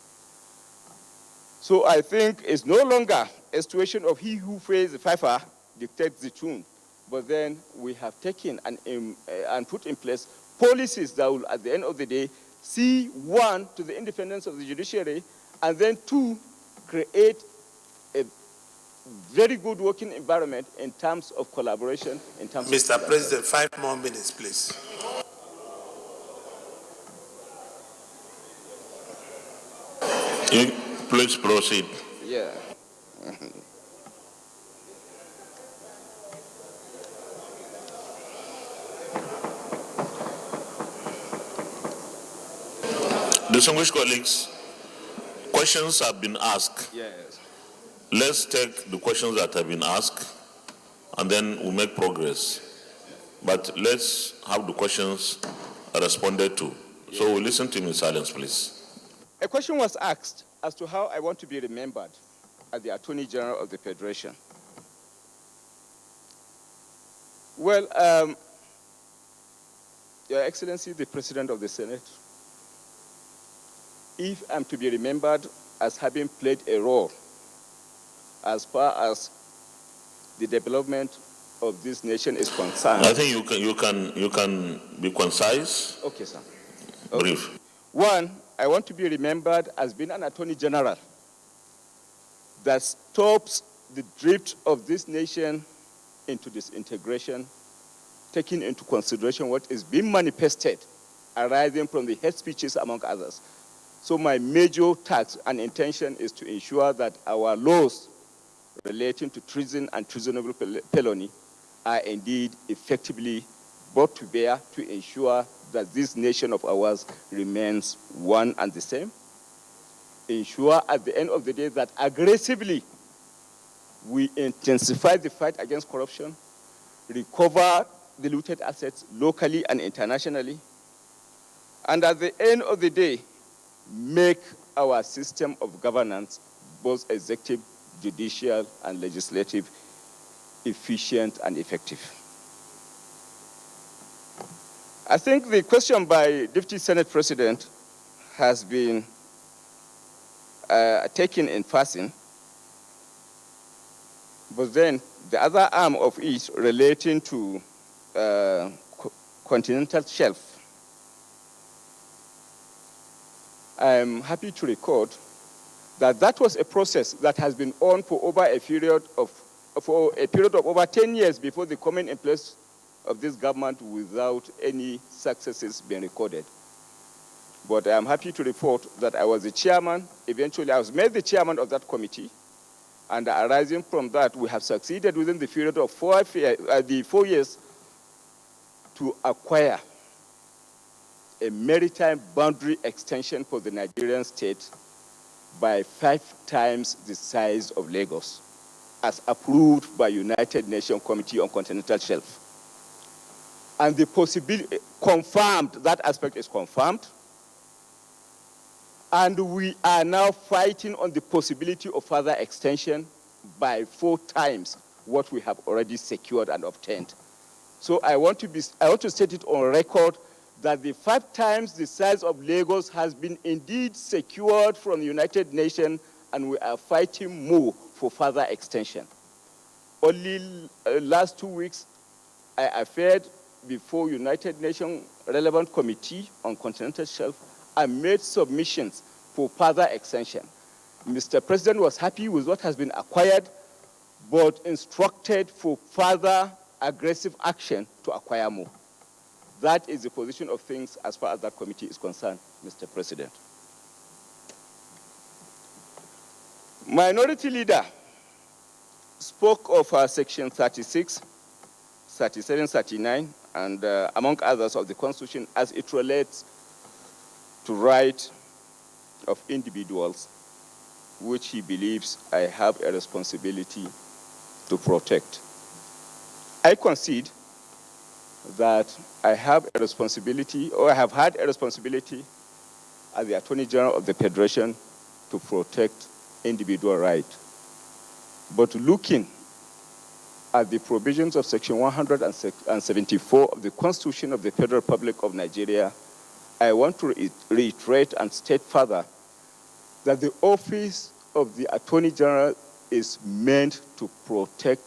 So I think it's no longer a situation of he who plays the fifer dictates the tune, but then we have taken and put in place policies that will, at the end of the day, see, one, to the independence of the judiciary, and then two, create a very good working environment in terms of collaboration, in terms Mr. of... President, 5 more minutes, please. Please proceed. Yeah. Distinguished colleagues, questions have been asked. Yes. Let's take the questions that have been asked and then we'll make progress. But let's have the questions responded to. So we'll listen to him in silence, please. A question was asked as to how I want to be remembered as the Attorney General of the Federation. Well, Your Excellency, the President of the Senate, if I'm to be remembered as having played a role as far as the development of this nation is concerned. I think you can be concise. Okay, sir. Brief. One, I want to be remembered as being an Attorney General that stops the drift of this nation into disintegration, taking into consideration what is being manifested arising from the hate speeches, among others. So my major task and intention is to ensure that our laws relating to treason and treasonable felony are indeed effectively brought to bear to ensure that this nation of ours remains one and the same. Ensure at the end of the day that aggressively we intensify the fight against corruption, recover the looted assets locally and internationally, and at the end of the day, make our system of governance, both executive, judicial, and legislative, efficient and effective. I think the question by Deputy Senate President has been taken in passing, but then the other arm of it relating to continental shelf. I'm happy to record that that was a process that has been on for over a period of over 10 years before the coming in place of this government without any successes being recorded. But I'm happy to report that I was the chairman. Eventually, I was made the chairman of that committee. And arising from that, we have succeeded within the period of 4 years to acquire a maritime boundary extension for the Nigerian state by 5 times the size of Lagos, as approved by United Nations Committee on Continental Shelf. And the possibility, confirmed, that aspect is confirmed. And we are now fighting on the possibility of further extension by 4 times what we have already secured and obtained. So I want to state it on record that the 5 times the size of Lagos has been indeed secured from the United Nations, and we are fighting more for further extension. Only last 2 weeks, I appeared before United Nations relevant committee on continental shelf and made submissions for further extension. Mr. President was happy with what has been acquired, but instructed for further aggressive action to acquire more. That is the position of things as far as that committee is concerned, Mr. President. Minority Leader spoke of Section 36, 37, 39, and among others of the Constitution as it relates to right of individuals, which he believes I have a responsibility to protect. I concede that I have a responsibility, or I have had a responsibility as the Attorney General of the Federation to protect individual rights. But looking at the provisions of Section 174 of the Constitution of the Federal Republic of Nigeria, I want to reiterate and state further that the office of the Attorney General is meant to protect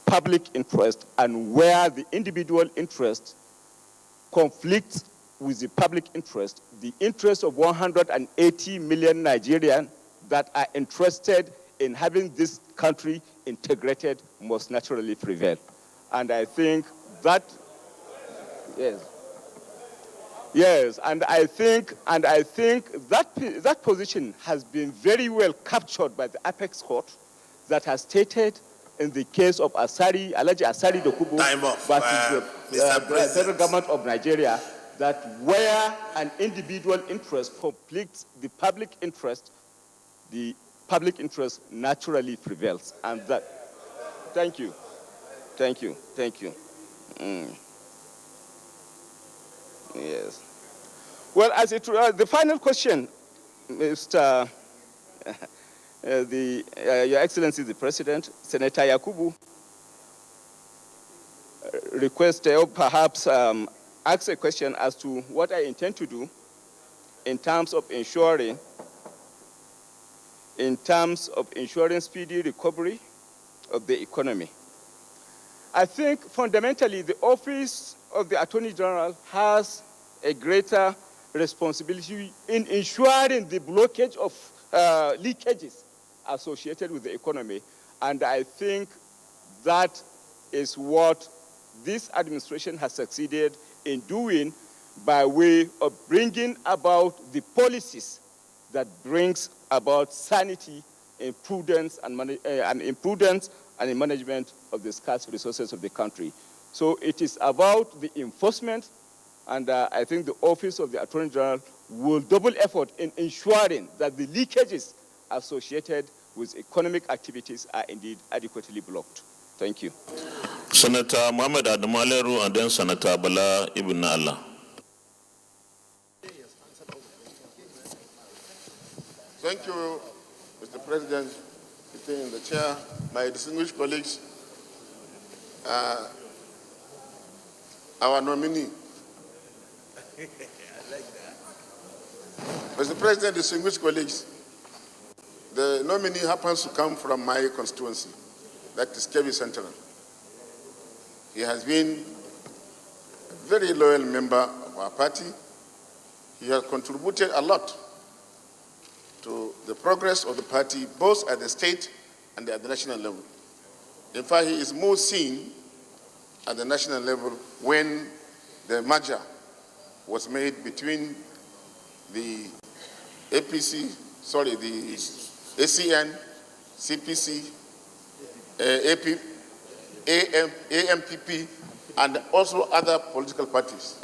public interest, and where the individual interest conflicts with the public interest, the interest of 180 million Nigerians that are interested in having this country integrated must naturally prevail. And I think that, yes. Yes, and I think that position has been very well captured by the Apex Court that has stated in the case of Alhaji Asari Dokubo versus the federal government of Nigeria that where an individual interest conflicts the public interest naturally prevails. And that, thank you. Yes. Well, the final question, Mr. Your Excellency the President, Senator Yakubu, perhaps ask a question as to what I intend to do in terms of ensuring speedy recovery of the economy. I think fundamentally the Office of the Attorney General has a greater responsibility in ensuring the blockage of leakages associated with the economy. And I think that is what this administration has succeeded in doing by way of bringing about the policies that brings about sanity, prudence, and the management of the scarce resources of the country. So it is about the enforcement, and I think the Office of the Attorney General will double effort in ensuring that the leakages associated with economic activities are indeed adequately blocked. Thank you. Senator Mohamed Adamaleru and then Senator Bala Ibn Allah. Thank you, Mr. President, sitting in the chair, my distinguished colleagues, our nominee. Mr. President, distinguished colleagues, the nominee happens to come from my constituency, that is Kebbi Central. He has been a very loyal member of our party. He has contributed a lot to the progress of the party, both at the state and at the national level. In fact, he is more seen at the national level when the merger was made between the APC, the ACN, CPC, AMPP, and also other political parties.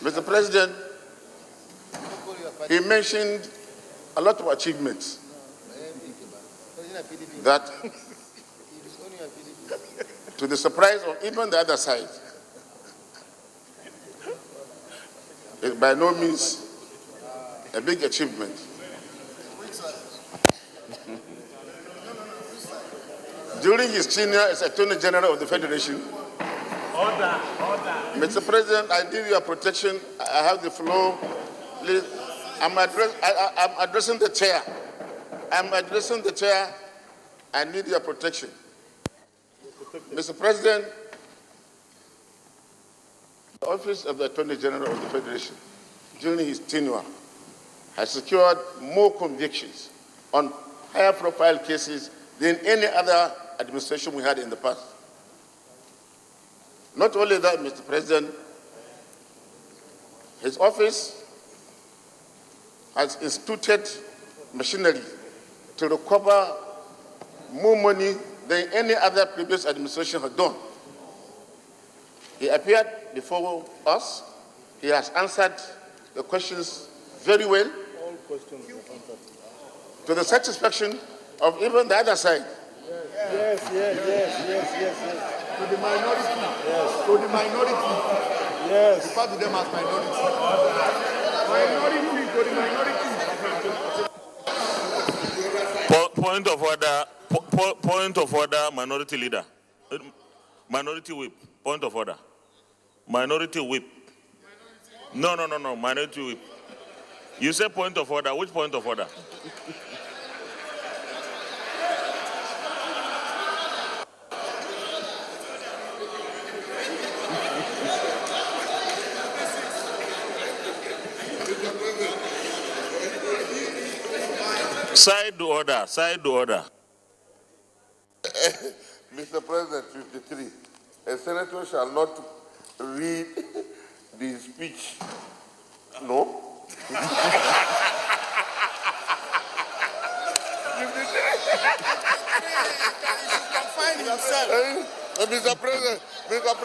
Mr. President, he mentioned a lot of achievements that, to the surprise of even the other side, is by no means a big achievement. During his tenure as Attorney General of the Federation, Mr. President, I need your protection. I have the floor. Please, I'm addressing the chair. I need your protection. Mr. President, the Office of the Attorney General of the Federation, during his tenure, has secured more convictions on higher profile cases than any other administration we had in the past. Not only that, Mr. President, his office has instituted machinery to recover more money than any other previous administration had done. He appeared before us. He has answered the questions very well. All questions were answered. To the satisfaction of even the other side. Yes. To the minority. Yes. To the minority. Yes. Refer to them as minority. Minority to the minority. Point of order, minority leader. Minority whip. Point of order. Minority whip. No, minority whip. You say point of order. Which point of order? Side order. Mr. President, 53. A senator shall not read the speech? No? Mr. President, Mr.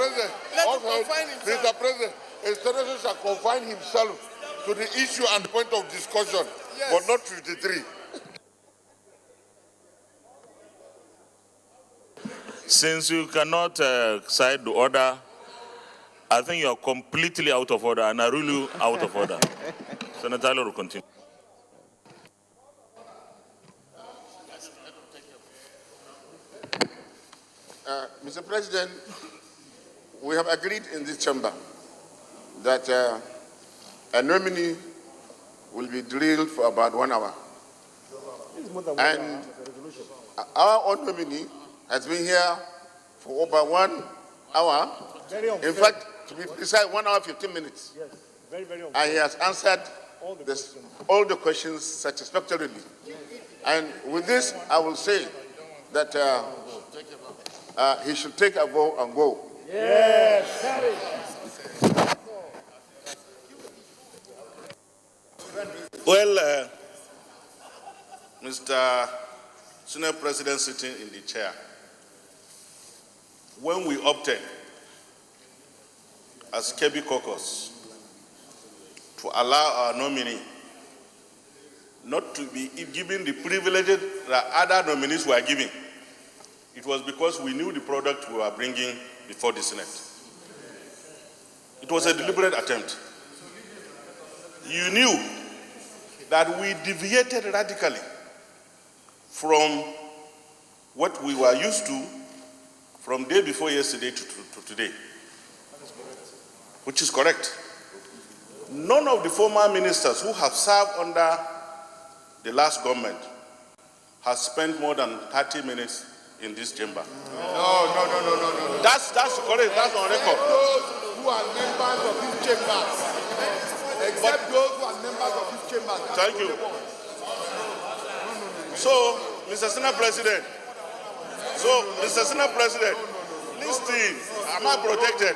President, a senator shall confine himself to the issue and point of discussion, yes, but not 53. Since you cannot cite the order, I think you are completely out of order, and I rule you out of order. Senator Taylor will continue. Mr. President, we have agreed in this chamber that a nominee will be drilled for about 1 hour. And our own nominee has been here for over 1 hour. In fact, to be precise, 1 hour, 15 minutes. Yes, very and he has answered all the questions satisfactorily. And with this, I will say that he should take a vote and go. Yes, Well, Mr. Senate President sitting in the chair, when we opted as KB caucus to allow our nominee not to be given the privileges that other nominees were given, it was because we knew the product we were bringing before the Senate. It was a deliberate attempt. You knew that we deviated radically from what we were used to from day before yesterday to today, which is correct. None of the former ministers who have served under the last government has spent more than 30 minutes in this chamber. No. That's correct. That's on record. Those who are members of this chamber. Except those who are members of this chamber. Thank you. So, Mr. Senate President. Listen. Am I protected?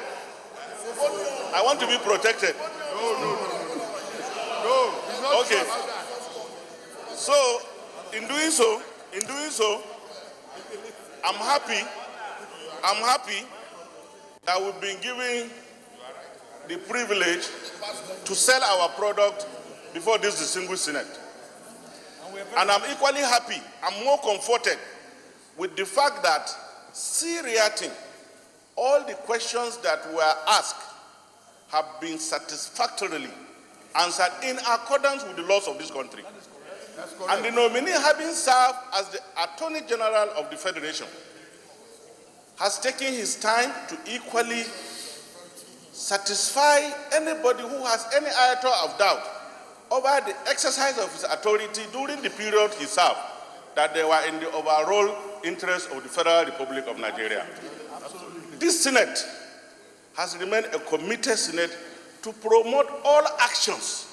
I want to be protected. No. Okay. So, in doing so, I'm happy that we've been given the privilege to sell our product before this distinguished Senate. And I'm equally happy, I'm more comforted with the fact that seriating all the questions that were asked have been satisfactorily answered in accordance with the laws of this country. And the nominee, having served as the Attorney General of the Federation, has taken his time to equally satisfy anybody who has any iota of doubt over the exercise of his authority during the period he served, that they were in the overall interest of the Federal Republic of Nigeria. This Senate has remained a committed Senate to promote all actions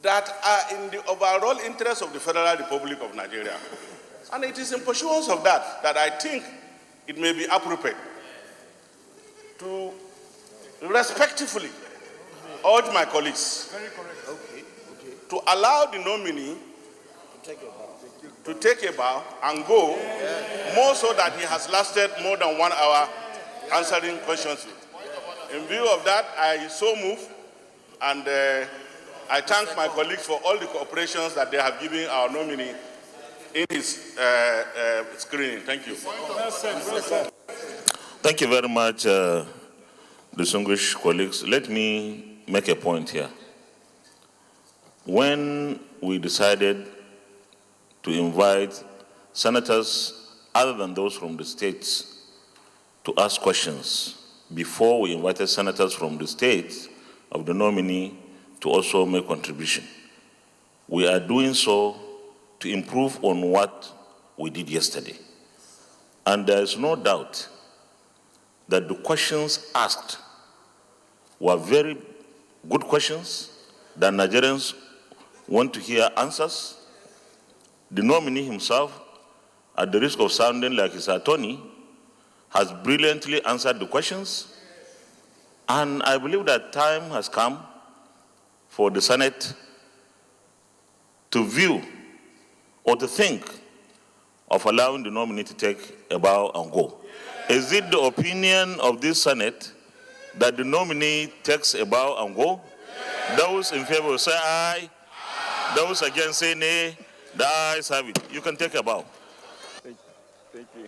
that are in the overall interest of the Federal Republic of Nigeria. And it is in pursuance of that I think it may be appropriate to respectfully urge my colleagues to allow the nominee to take a bow and go, more so that he has lasted more than 1 hour answering questions. In view of that, I so move, and I thank my colleagues for all the cooperations that they have given our nominee in his screening. Thank you. Thank you very much, distinguished colleagues. Let me make a point here. When we decided to invite senators other than those from the states to ask questions, before we invited senators from the states of the nominee to also make contribution, we are doing so to improve on what we did yesterday. And there is no doubt that the questions asked were very good questions that Nigerians want to hear answers. The nominee himself, at the risk of sounding like his attorney, has brilliantly answered the questions. And I believe that time has come for the Senate to view or to think of allowing the nominee to take a bow and go. Is it the opinion of this Senate that the nominee takes a bow and go? Those in favor say aye. Those against say nay. The ayes have it. You can take a bow. Thank you.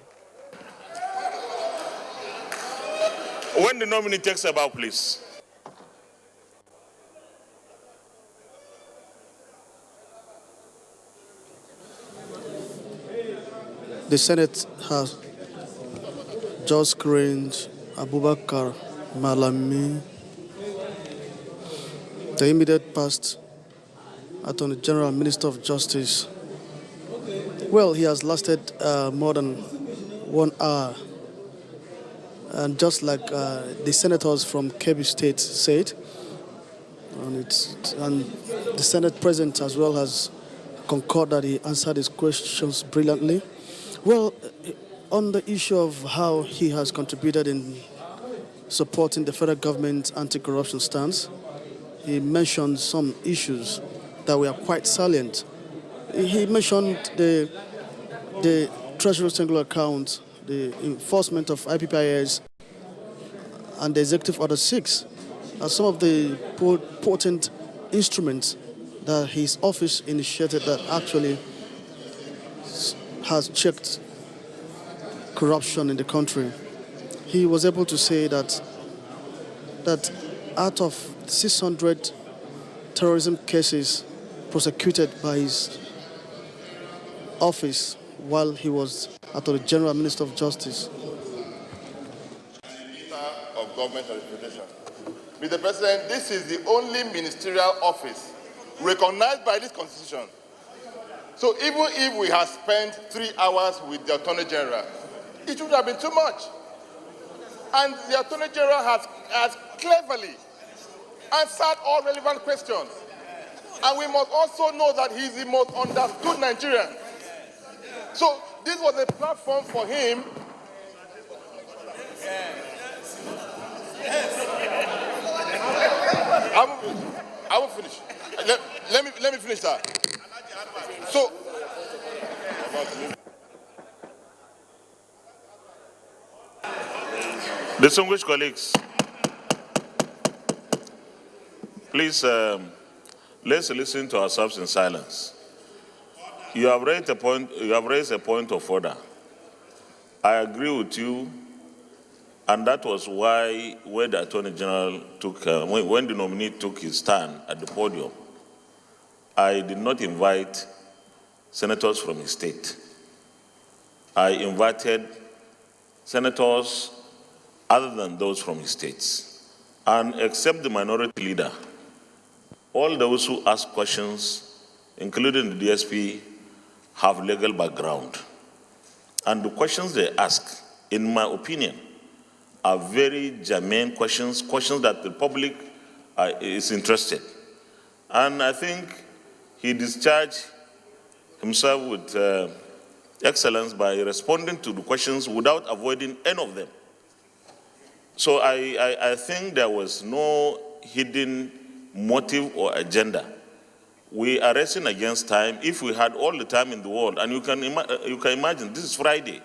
When the nominee takes a bow, please. The Senate has just screened Abubakar Malami, the immediate past Attorney General, Minister of Justice. Well, he has lasted more than 1 hour. And just like the senators from Kebbi State said, and the Senate President as well has concurred that he answered his questions brilliantly. Well, on the issue of how he has contributed in supporting the federal government's anti-corruption stance, he mentioned some issues that were quite salient. He mentioned the Treasury Single Account, the enforcement of IPPIS, and the Executive Order 6 are some of the potent instruments that his office initiated that actually has checked corruption in the country. He was able to say that out of 600 terrorism cases prosecuted by his office while he was Attorney General, Minister of Justice. Of Government Administration. Mr. President, this is the only ministerial office recognized by this Constitution. So even if we have spent 3 hours with the Attorney General, it would have been too much. And the Attorney General has cleverly answered all relevant questions. And we must also know that he's the most understood Nigerian. So this was a platform for him. I will finish. Let me finish that. So, Distinguished colleagues, please let's listen to ourselves in silence. You have raised a point of order. I agree with you, and that was why when the Attorney General took, when the nominee took his stand at the podium, I did not invite senators from his state. I invited senators other than those from his states. And except the minority leader, all those who ask questions, including the DSP, have legal background. And the questions they ask, in my opinion, are very germane questions that the public is interested. And I think he discharged himself with excellence by responding to the questions without avoiding any of them. So I think there was no hidden motive or agenda. We are racing against time. If we had all the time in the world, and you can imagine, this is Friday,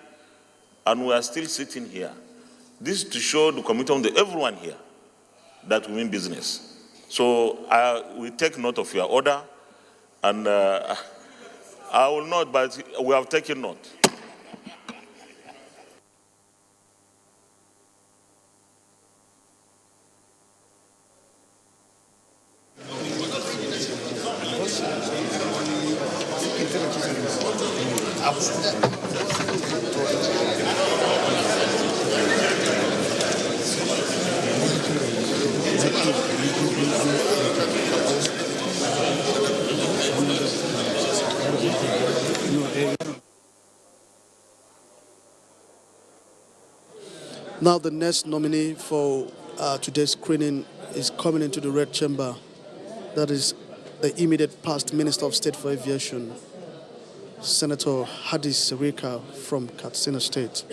and we are still sitting here. This is to show the commitment of everyone here that we mean business. So we take note of your order, and I will not, but we have taken note. Now the next nominee for today's screening is coming into the red chamber. That is the immediate past Minister of State for Aviation, Senator Hadis Sirika from Katsina State.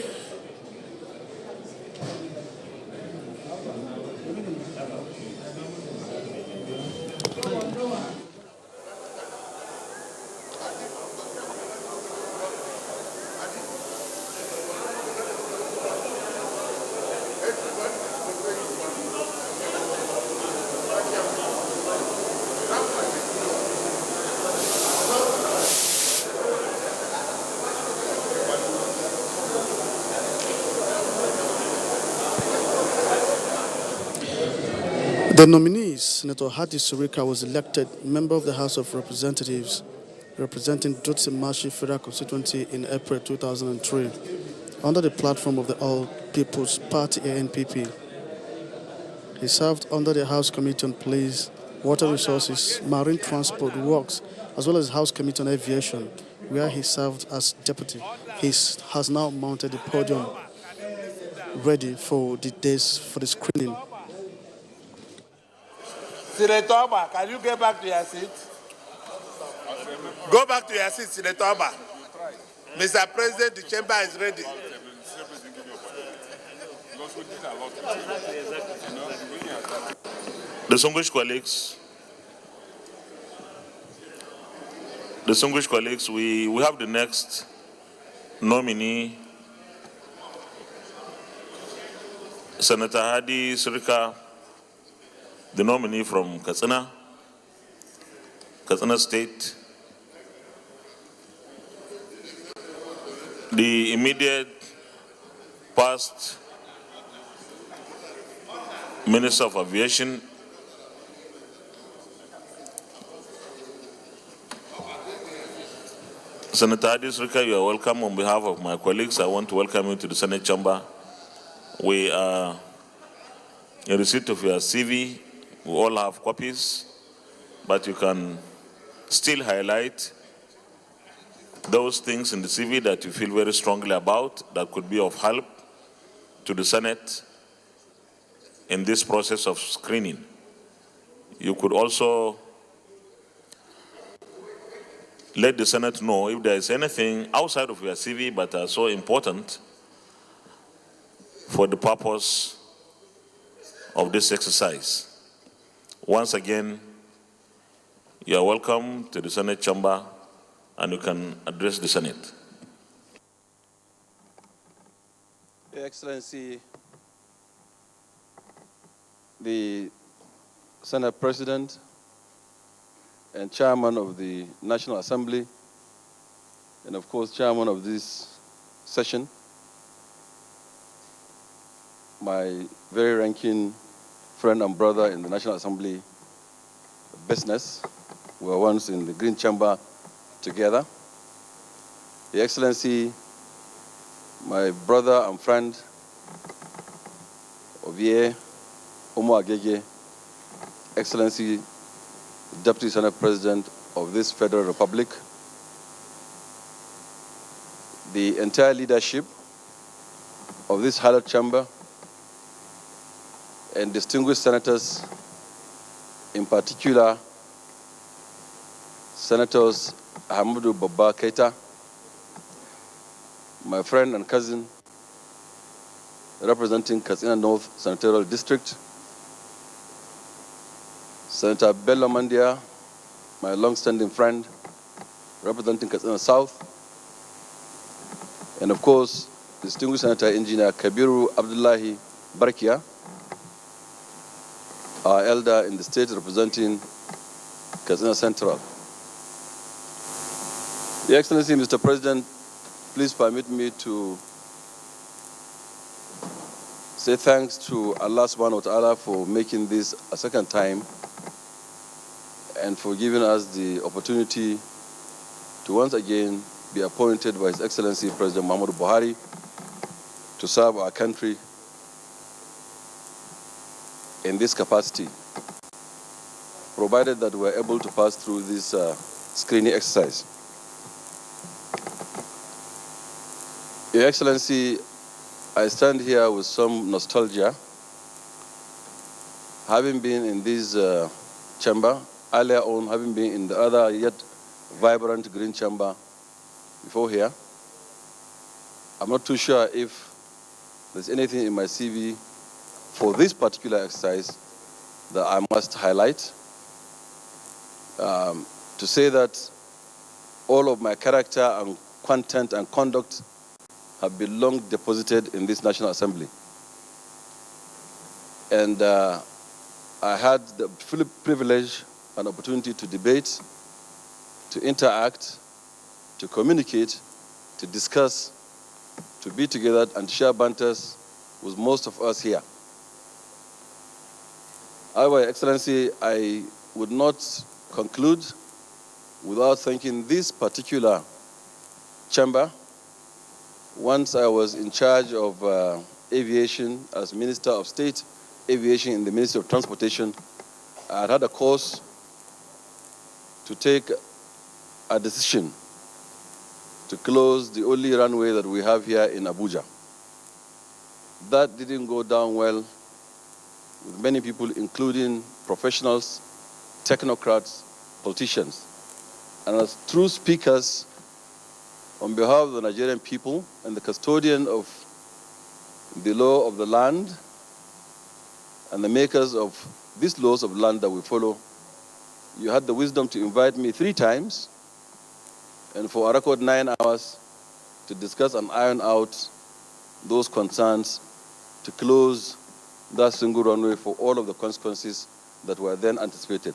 The nominee, Senator Hadi Surika, was elected member of the House of Representatives representing Dutse Mashi Federal Constituency in April 2003 under the platform of the All People's Party ANPP. He served under the House Committee on Police, Water Resources, Marine Transport, Works, as well as House Committee on Aviation, where he served as deputy. He has now mounted the podium ready for the screening. Senator Oba, can you get back to your seat? Go back to your seat, Senator Oba. Mr. President, the chamber is ready. Distinguished colleagues, we have the next nominee, Senator Hadi Surika, the nominee from Katsina State. The immediate past Minister of Aviation, Senator Hadi Surika, you are welcome. On behalf of my colleagues, I want to welcome you to the Senate chamber. We are in receipt of your CV. We all have copies, but you can still highlight those things in the CV that you feel very strongly about that could be of help to the Senate in this process of screening. You could also let the Senate know if there is anything outside of your CV but are so important for the purpose of this exercise. Once again, you are welcome to the Senate chamber and you can address the Senate. Your Excellency, the Senate President and Chairman of the National Assembly, and of course, Chairman of this session, my very ranking friend and brother in the National Assembly business. We were once in the Green Chamber together. Your Excellency, my brother and friend, Ovie Omo Agege, Excellency, Deputy Senate President of this Federal Republic, the entire leadership of this hallowed chamber, and distinguished senators, in particular, Senators Ahmadu Baba Keita, my friend and cousin, representing Katsina North Senatorial District, Senator Bello Mandia, my long-standing friend, representing Katsina South, and of course, distinguished Senator Engineer Kabiru Abdullahi Barkia, our elder in the state representing Katsina Central. Your Excellency, Mr. President, please permit me to say thanks to Allah subhanahu wa ta'ala for making this a second time and for giving us the opportunity to once again be appointed by His Excellency President Muhammadu Buhari to serve our country in this capacity, provided that we're able to pass through this screening exercise. Your Excellency, I stand here with some nostalgia, having been in this chamber, earlier on having been in the other yet vibrant green chamber before here. I'm not too sure if there's anything in my CV for this particular exercise that I must highlight. To say that all of my character and content and conduct have been long deposited in this National Assembly. And I had the privilege and opportunity to debate, to interact, to communicate, to discuss, to be together and share banters with most of us here. However, Your Excellency, I would not conclude without thanking this particular chamber. Once I was in charge of aviation as Minister of State Aviation in the Ministry of Transportation, I had a course to take a decision to close the only runway that we have here in Abuja. That didn't go down well with many people, including professionals, technocrats, politicians. And as true speakers, on behalf of the Nigerian people and the custodian of the law of the land and the makers of these laws of land that we follow, you had the wisdom to invite me 3 times and for a record 9 hours to discuss and iron out those concerns to close that single runway for all of the consequences that were then anticipated.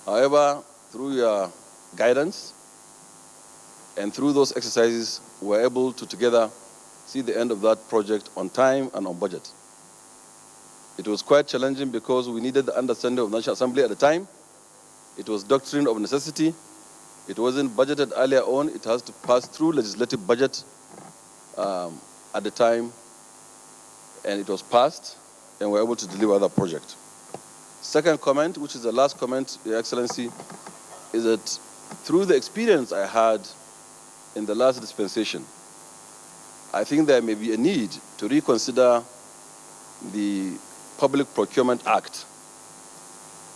However, through your guidance and through those exercises, we were able to together see the end of that project on time and on budget. It was quite challenging because we needed the understanding of the National Assembly at the time. It was doctrine of necessity. It wasn't budgeted earlier on. It has to pass through legislative budget at the time, and it was passed, and we were able to deliver that project. Second comment, which is the last comment, Your Excellency, is that through the experience I had in the last dispensation, I think there may be a need to reconsider the Public Procurement Act.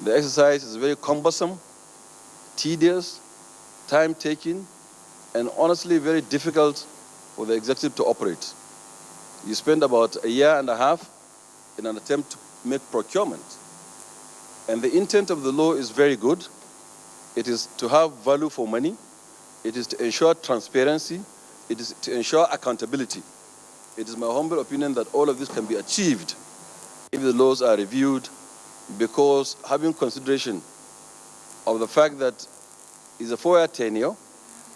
The exercise is very cumbersome, tedious, time-taking, and honestly very difficult for the executive to operate. You spend about 1.5 years in an attempt to make procurement. And the intent of the law is very good. It is to have value for money. It is to ensure transparency. It is to ensure accountability. It is my humble opinion that all of this can be achieved if the laws are reviewed, because having consideration of the fact that it's a 4-year tenure,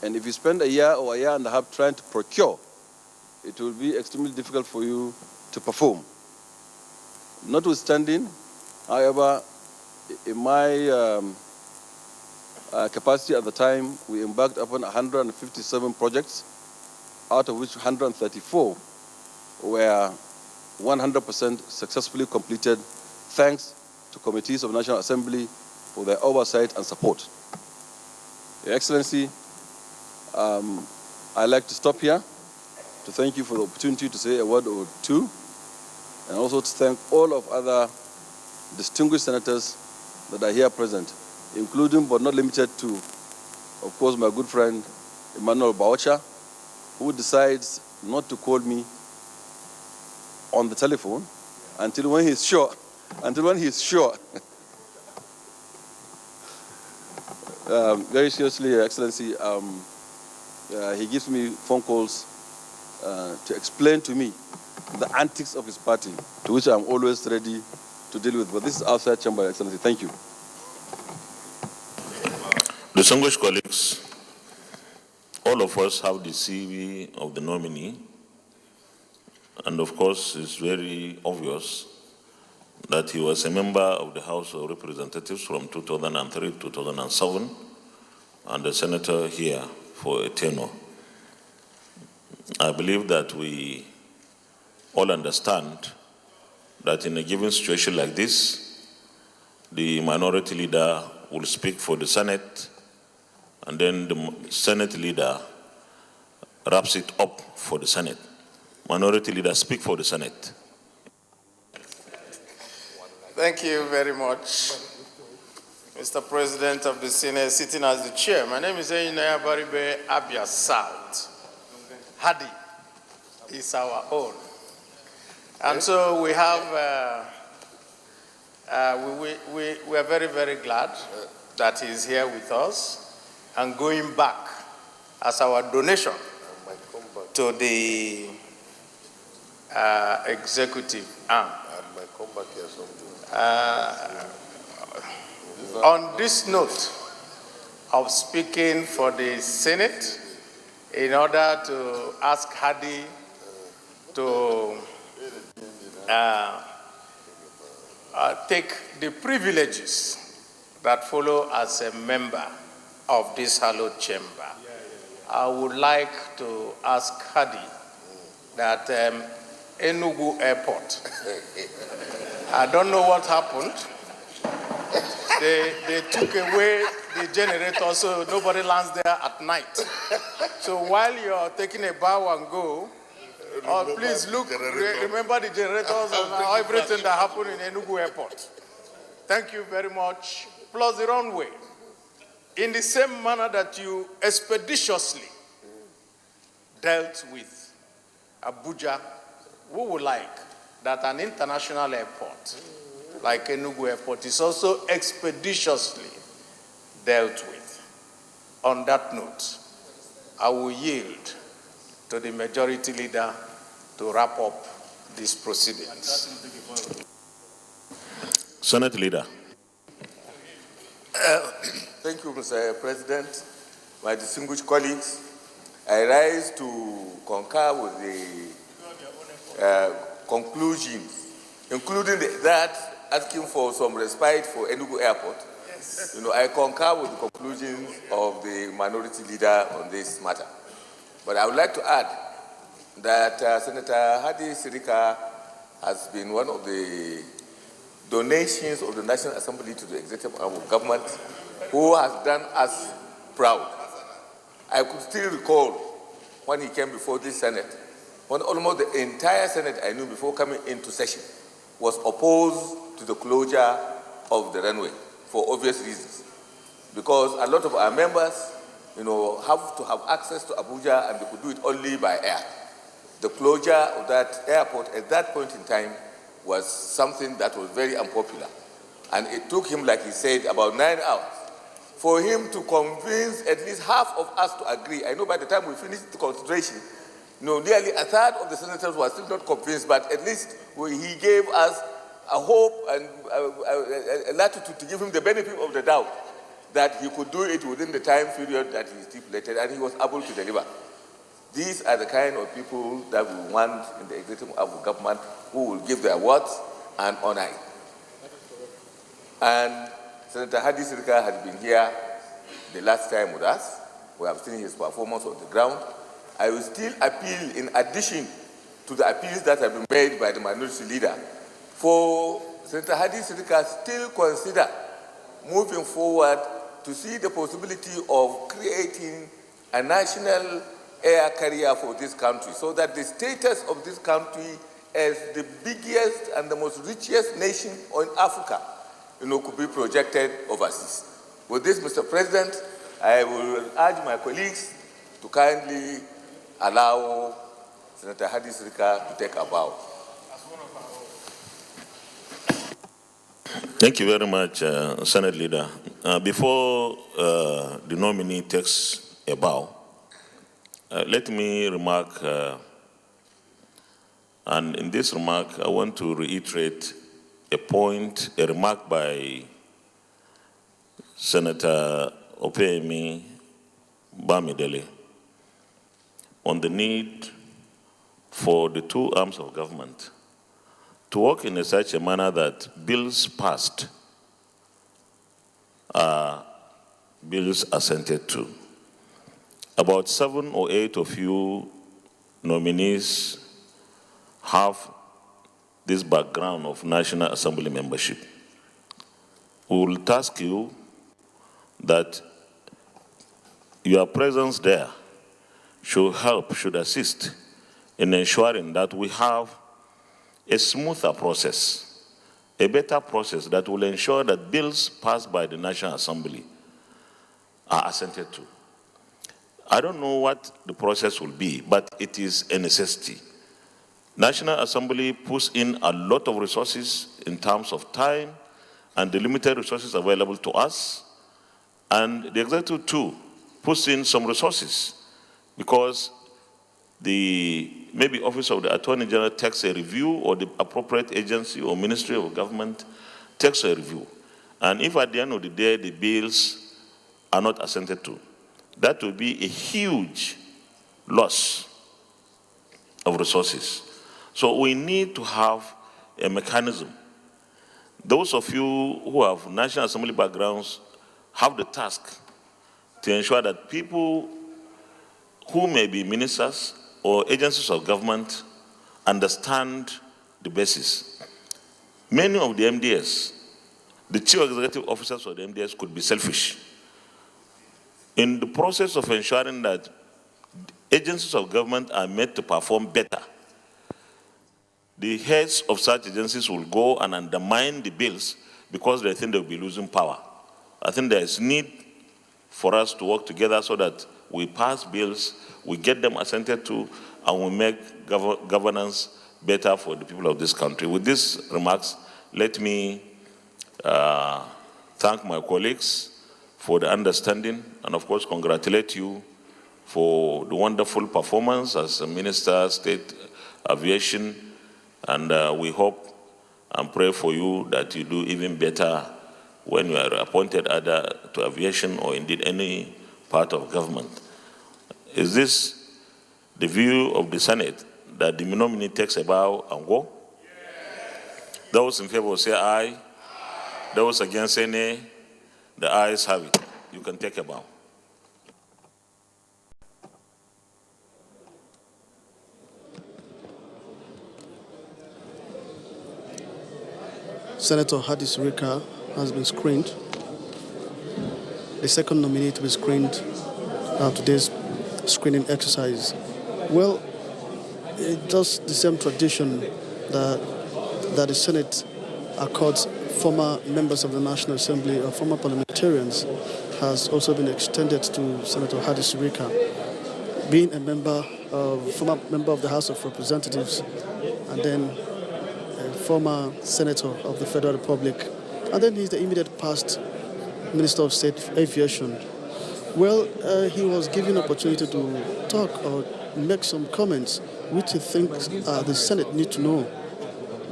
and if you spend 1 year or 1.5 years trying to procure, it will be extremely difficult for you to perform. Notwithstanding, however, in my capacity at the time, we embarked upon 157 projects, out of which 134 were 100% successfully completed, thanks to committees of National Assembly for their oversight and support. Your Excellency, I'd like to stop here to thank you for the opportunity to say a word or two, and also to thank all of other distinguished senators that are here present, including but not limited to, of course, my good friend Emmanuel Baucha, who decides not to call me on the telephone until when he's sure. Very seriously, Your Excellency, he gives me phone calls to explain to me the antics of his party, to which I'm always ready to deal with. But this is outside chamber, Your Excellency. Thank you. Distinguished colleagues, all of us have the CV of the nominee, and of course it's very obvious that he was a member of the House of Representatives from 2003 to 2007, and a senator here for a tenure. I believe that we all understand that in a given situation like this, the minority leader will speak for the Senate, and then the Senate leader wraps it up for the Senate. Minority leader, speak for the Senate. Thank you very much, Mr. President of the Senate, sitting as the chair. My name is Engineer Baribe Abia South. Hadi is our own. And so we have, we are very, very glad that he is here with us and going back as our donation to the executive arm. On this note of speaking for the Senate, in order to ask Hadi to take the privileges that follow as a member of this hallowed chamber. I would like to ask Hadi that Enugu Airport, I don't know what happened. They took away the generator so nobody lands there at night. So while you're taking a bow and go, please look, remember the generators and everything that happened in Enugu Airport. Thank you very much. Plus the runway. In the same manner that you expeditiously dealt with Abuja, we would like that an international airport like Enugu Airport is also expeditiously dealt with. On that note, I will yield to the majority leader to wrap up these proceedings. Senate Leader. Thank you, Mr. President. My distinguished colleagues, I rise to concur with the conclusions, including that asking for some respite for Enugu Airport. Yes. I concur with the conclusions of the minority leader on this matter. But I would like to add that Senator Hadi Sirika has been one of the donations of the National Assembly to the executive arm of government who has done us proud. I could still recall when he came before this Senate, when almost the entire Senate I knew before coming into session was opposed to the closure of the runway for obvious reasons. Because a lot of our members, have to have access to Abuja and they could do it only by air. The closure of that airport at that point in time was something that was very unpopular. And it took him, like he said, about 9 hours for him to convince at least half of us to agree. I know by the time we finished the consideration, nearly a third of the senators were still not convinced, but at least he gave us a hope and a latitude to give him the benefit of the doubt that he could do it within the time period that he stipulated, and he was able to deliver. These are the kind of people that we want in the executive arm of government who will give their words and honor it. And Senator Hadi Sirika has been here the last time with us. We have seen his performance on the ground. I will still appeal, in addition to the appeals that have been made by the minority leader, for Senator Hadi Sirika still consider moving forward to see the possibility of creating a national air carrier for this country so that the status of this country as the biggest and the most richest nation in Africa, could be projected overseas. With this, Mr. President, I will urge my colleagues to kindly allow Senator Hadi Sirika to take a bow. Thank you very much, Senate Leader. Before the nominee takes a bow, let me remark, and in this remark, I want to reiterate a remark by Senator Opeyemi Bamidele on the need for the two arms of government to work in such a manner that bills passed are bills assented to. About 7 or 8 of you nominees have this background of National Assembly membership. We will task you that your presence there should help, should assist in ensuring that we have a smoother process, a better process that will ensure that bills passed by the National Assembly are assented to. I don't know what the process will be, but it is a necessity. National Assembly puts in a lot of resources in terms of time and the limited resources available to us, and the executive too puts in some resources because maybe Office of the Attorney General takes a review, or the appropriate agency or Ministry of Government takes a review. And if at the end of the day the bills are not assented to, that will be a huge loss of resources. So we need to have a mechanism Those of you who have National Assembly backgrounds have the task to ensure that people who may be ministers or agencies of government understand the basis. Many of the MDS, the chief executive officers of the MDS, could be selfish. In the process of ensuring that agencies of government are made to perform better, the heads of such agencies will go and undermine the bills because they think they'll be losing power. I think there is need for us to work together so that we pass bills, we get them assented to, and we make governance better for the people of this country. With these remarks, let me thank my colleagues for the understanding and, of course, congratulate you for the wonderful performance as a Minister, State Aviation, and we hope and pray for you that you do even better when you are appointed either to aviation or indeed any part of government. Is this the view of the Senate, that the nominee takes a bow and go? Yes. Those in favor say aye. Those against say nay. The ayes have it. You can take a bow. Senator Hadi Sirika has been screened. The second nominee to be screened after this screening exercise. Well, it does the same tradition that the Senate accords former members of the National Assembly or former parliamentarians has also been extended to Senator Hadi Sirika, being former member of the House of Representatives and then a former senator of the Federal Republic, and then he's the immediate past Minister of State Aviation. Well, he was given opportunity to talk or make some comments which he thinks the Senate need to know.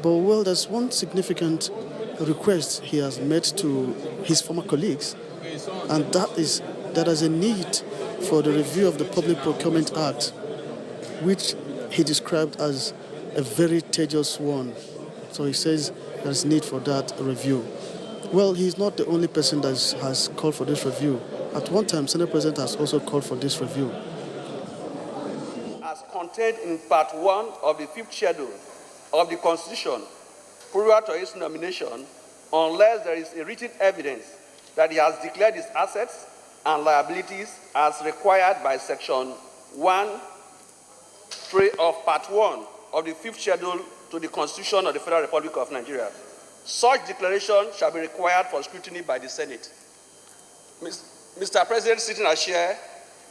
But well, there's one significant request he has made to his former colleagues, and that is that there's a need for the review of the Public Procurement Act, which he described as a very tedious one. So he says there's need for that review. Well, he's not the only person that has called for this review. At one time, Senate President has also called for this review. As contained in Part 1 of the 5th Schedule of the Constitution, prior to his nomination, unless there is a written evidence that he has declared his assets and liabilities as required by Section 1(3) of Part 1 of the 5th Schedule to the Constitution of the Federal Republic of Nigeria. Such declaration shall be required for scrutiny by the Senate. Mr. President, sitting as chair,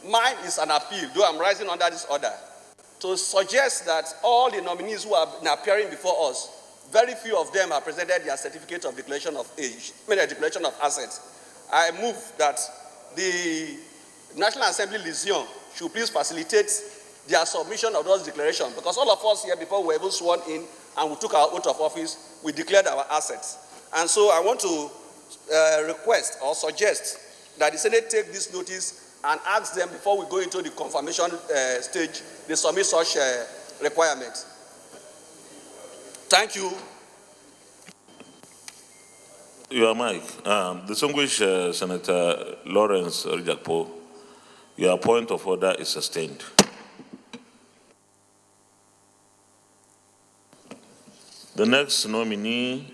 mine is an appeal, though I'm rising under this order, to suggest that all the nominees who have been appearing before us, very few of them have presented their certificate of declaration of age, declaration of assets. I move that the National Assembly Lyceum should please facilitate their submission of those declarations, because all of us here before we were even sworn in and we took our oath of office, we declared our assets. And so I want to request or suggest that the Senate take this notice and ask them before we go into the confirmation stage, they submit such requirements. Thank you. Your mic. Distinguished Senator Lawrence Rijakpo, your point of order is sustained. The next nominee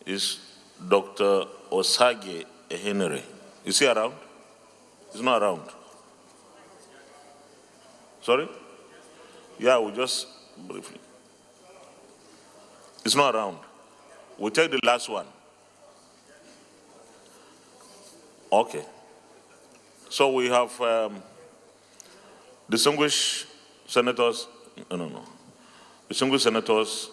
is Dr. Osage Henry. Is he around? He's not around. Sorry? Yeah, we'll just briefly. It's not around. We'll take the last one. Okay. So we have distinguished senators. No. Distinguished senators.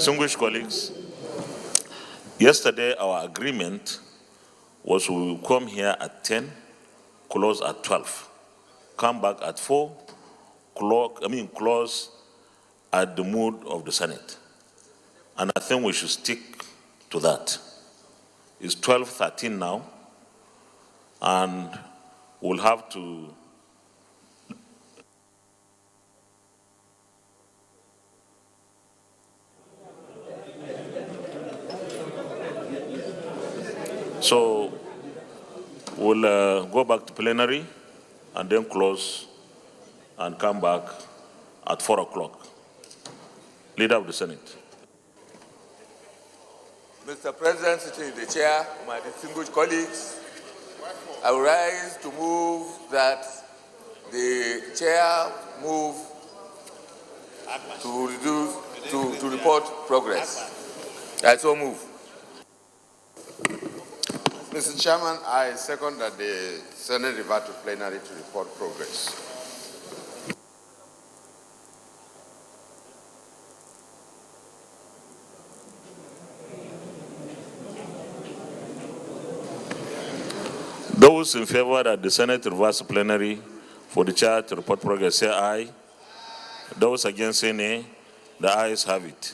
Distinguished colleagues, yesterday our agreement was we will come here at 10, close at 12, come back at 4, close at the mood of the Senate. And I think we should stick to that. It's 12:13 now, and we'll have to so we'll go back to plenary and then close and come back at 4 o'clock. Leader of the Senate. Mr. President, sitting in the chair, my distinguished colleagues, I will rise to move that the chair move to report progress. I so move. Mr. Chairman, I second that the Senate revert to plenary to report progress. Those in favor that the Senate reverse plenary for the chair to report progress, say aye. Those against, say nay. The ayes have it.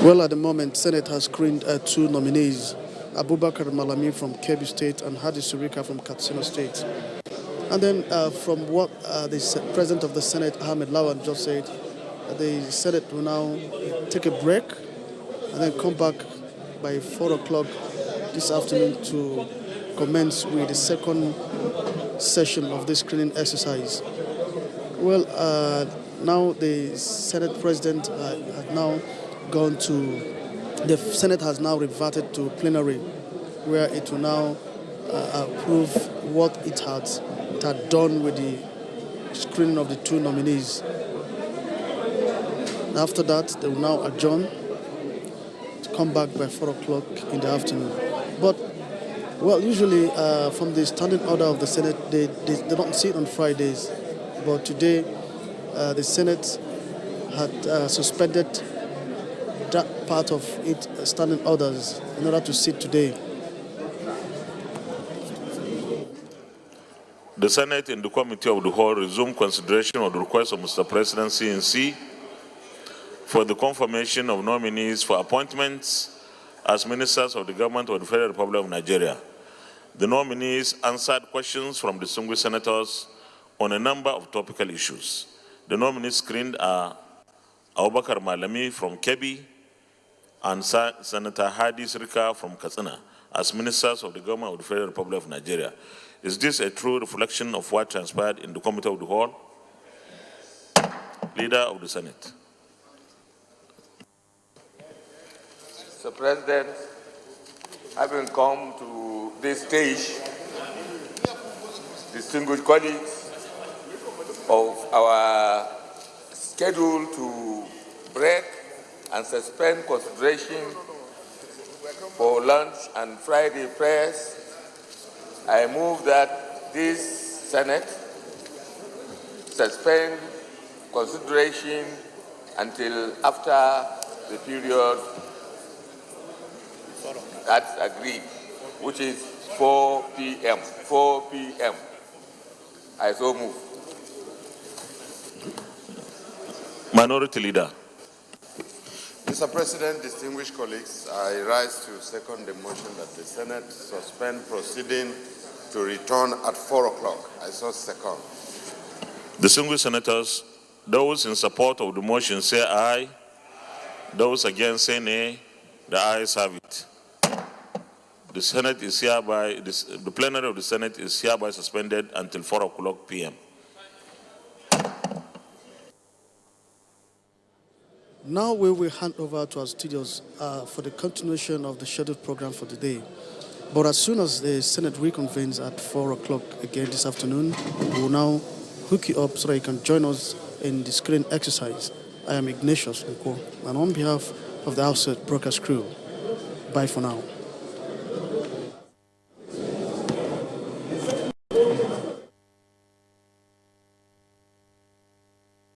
Well, at the moment, Senate has screened two nominees, Abubakar Malami from Kebbi State and Hadi Surika from Katsina State. And then from what the President of the Senate, Ahmed Lawan, just said, the Senate will now take a break and then come back by 4 o'clock this afternoon to commence with the second session of this screening exercise. Well, now the Senate President has now gone to, the Senate has now reverted to plenary, where it will now approve what it had done with the screening of the two nominees. And after that, they will now adjourn to come back by 4 o'clock in the afternoon. But, well, usually from the standing order of the Senate, they don't sit on Fridays. But today, the Senate had suspended that part of its standing orders in order to sit today. The Senate in the Committee of the Whole resumed consideration of the request of Mr. President CNC for the confirmation of nominees for appointments as ministers of the government of the Federal Republic of Nigeria. The nominees answered questions from distinguished senators on a number of topical issues. The nominees screened are Abubakar Malami from Kebbi and Senator Hadi Surika from Katsina as ministers of the government of the Federal Republic of Nigeria. Is this a true reflection of what transpired in the Committee of the Whole? Leader of the Senate. Mr. President, having come to this stage, distinguished colleagues, of our schedule to break and suspend consideration for lunch and Friday prayers, I move that this Senate suspend consideration until after the period that's agreed, which is 4 p.m. 4 p.m. I so move. Minority Leader. Mr. President, distinguished colleagues, I rise to second the motion that the Senate suspend proceeding to return at 4 o'clock. I so second. Distinguished senators, those in support of the motion say aye. Those against say nay. The ayes have it. The Senate is hereby, the plenary of the Senate is hereby suspended until 4 o'clock p.m. Now we will hand over to our studios for the continuation of the scheduled program for the day. But as soon as the Senate reconvenes at 4 o'clock again this afternoon, we will now hook you up so that you can join us in the screening exercise. I am Ignatius Nko, and on behalf of the Outset broadcast crew, bye for now.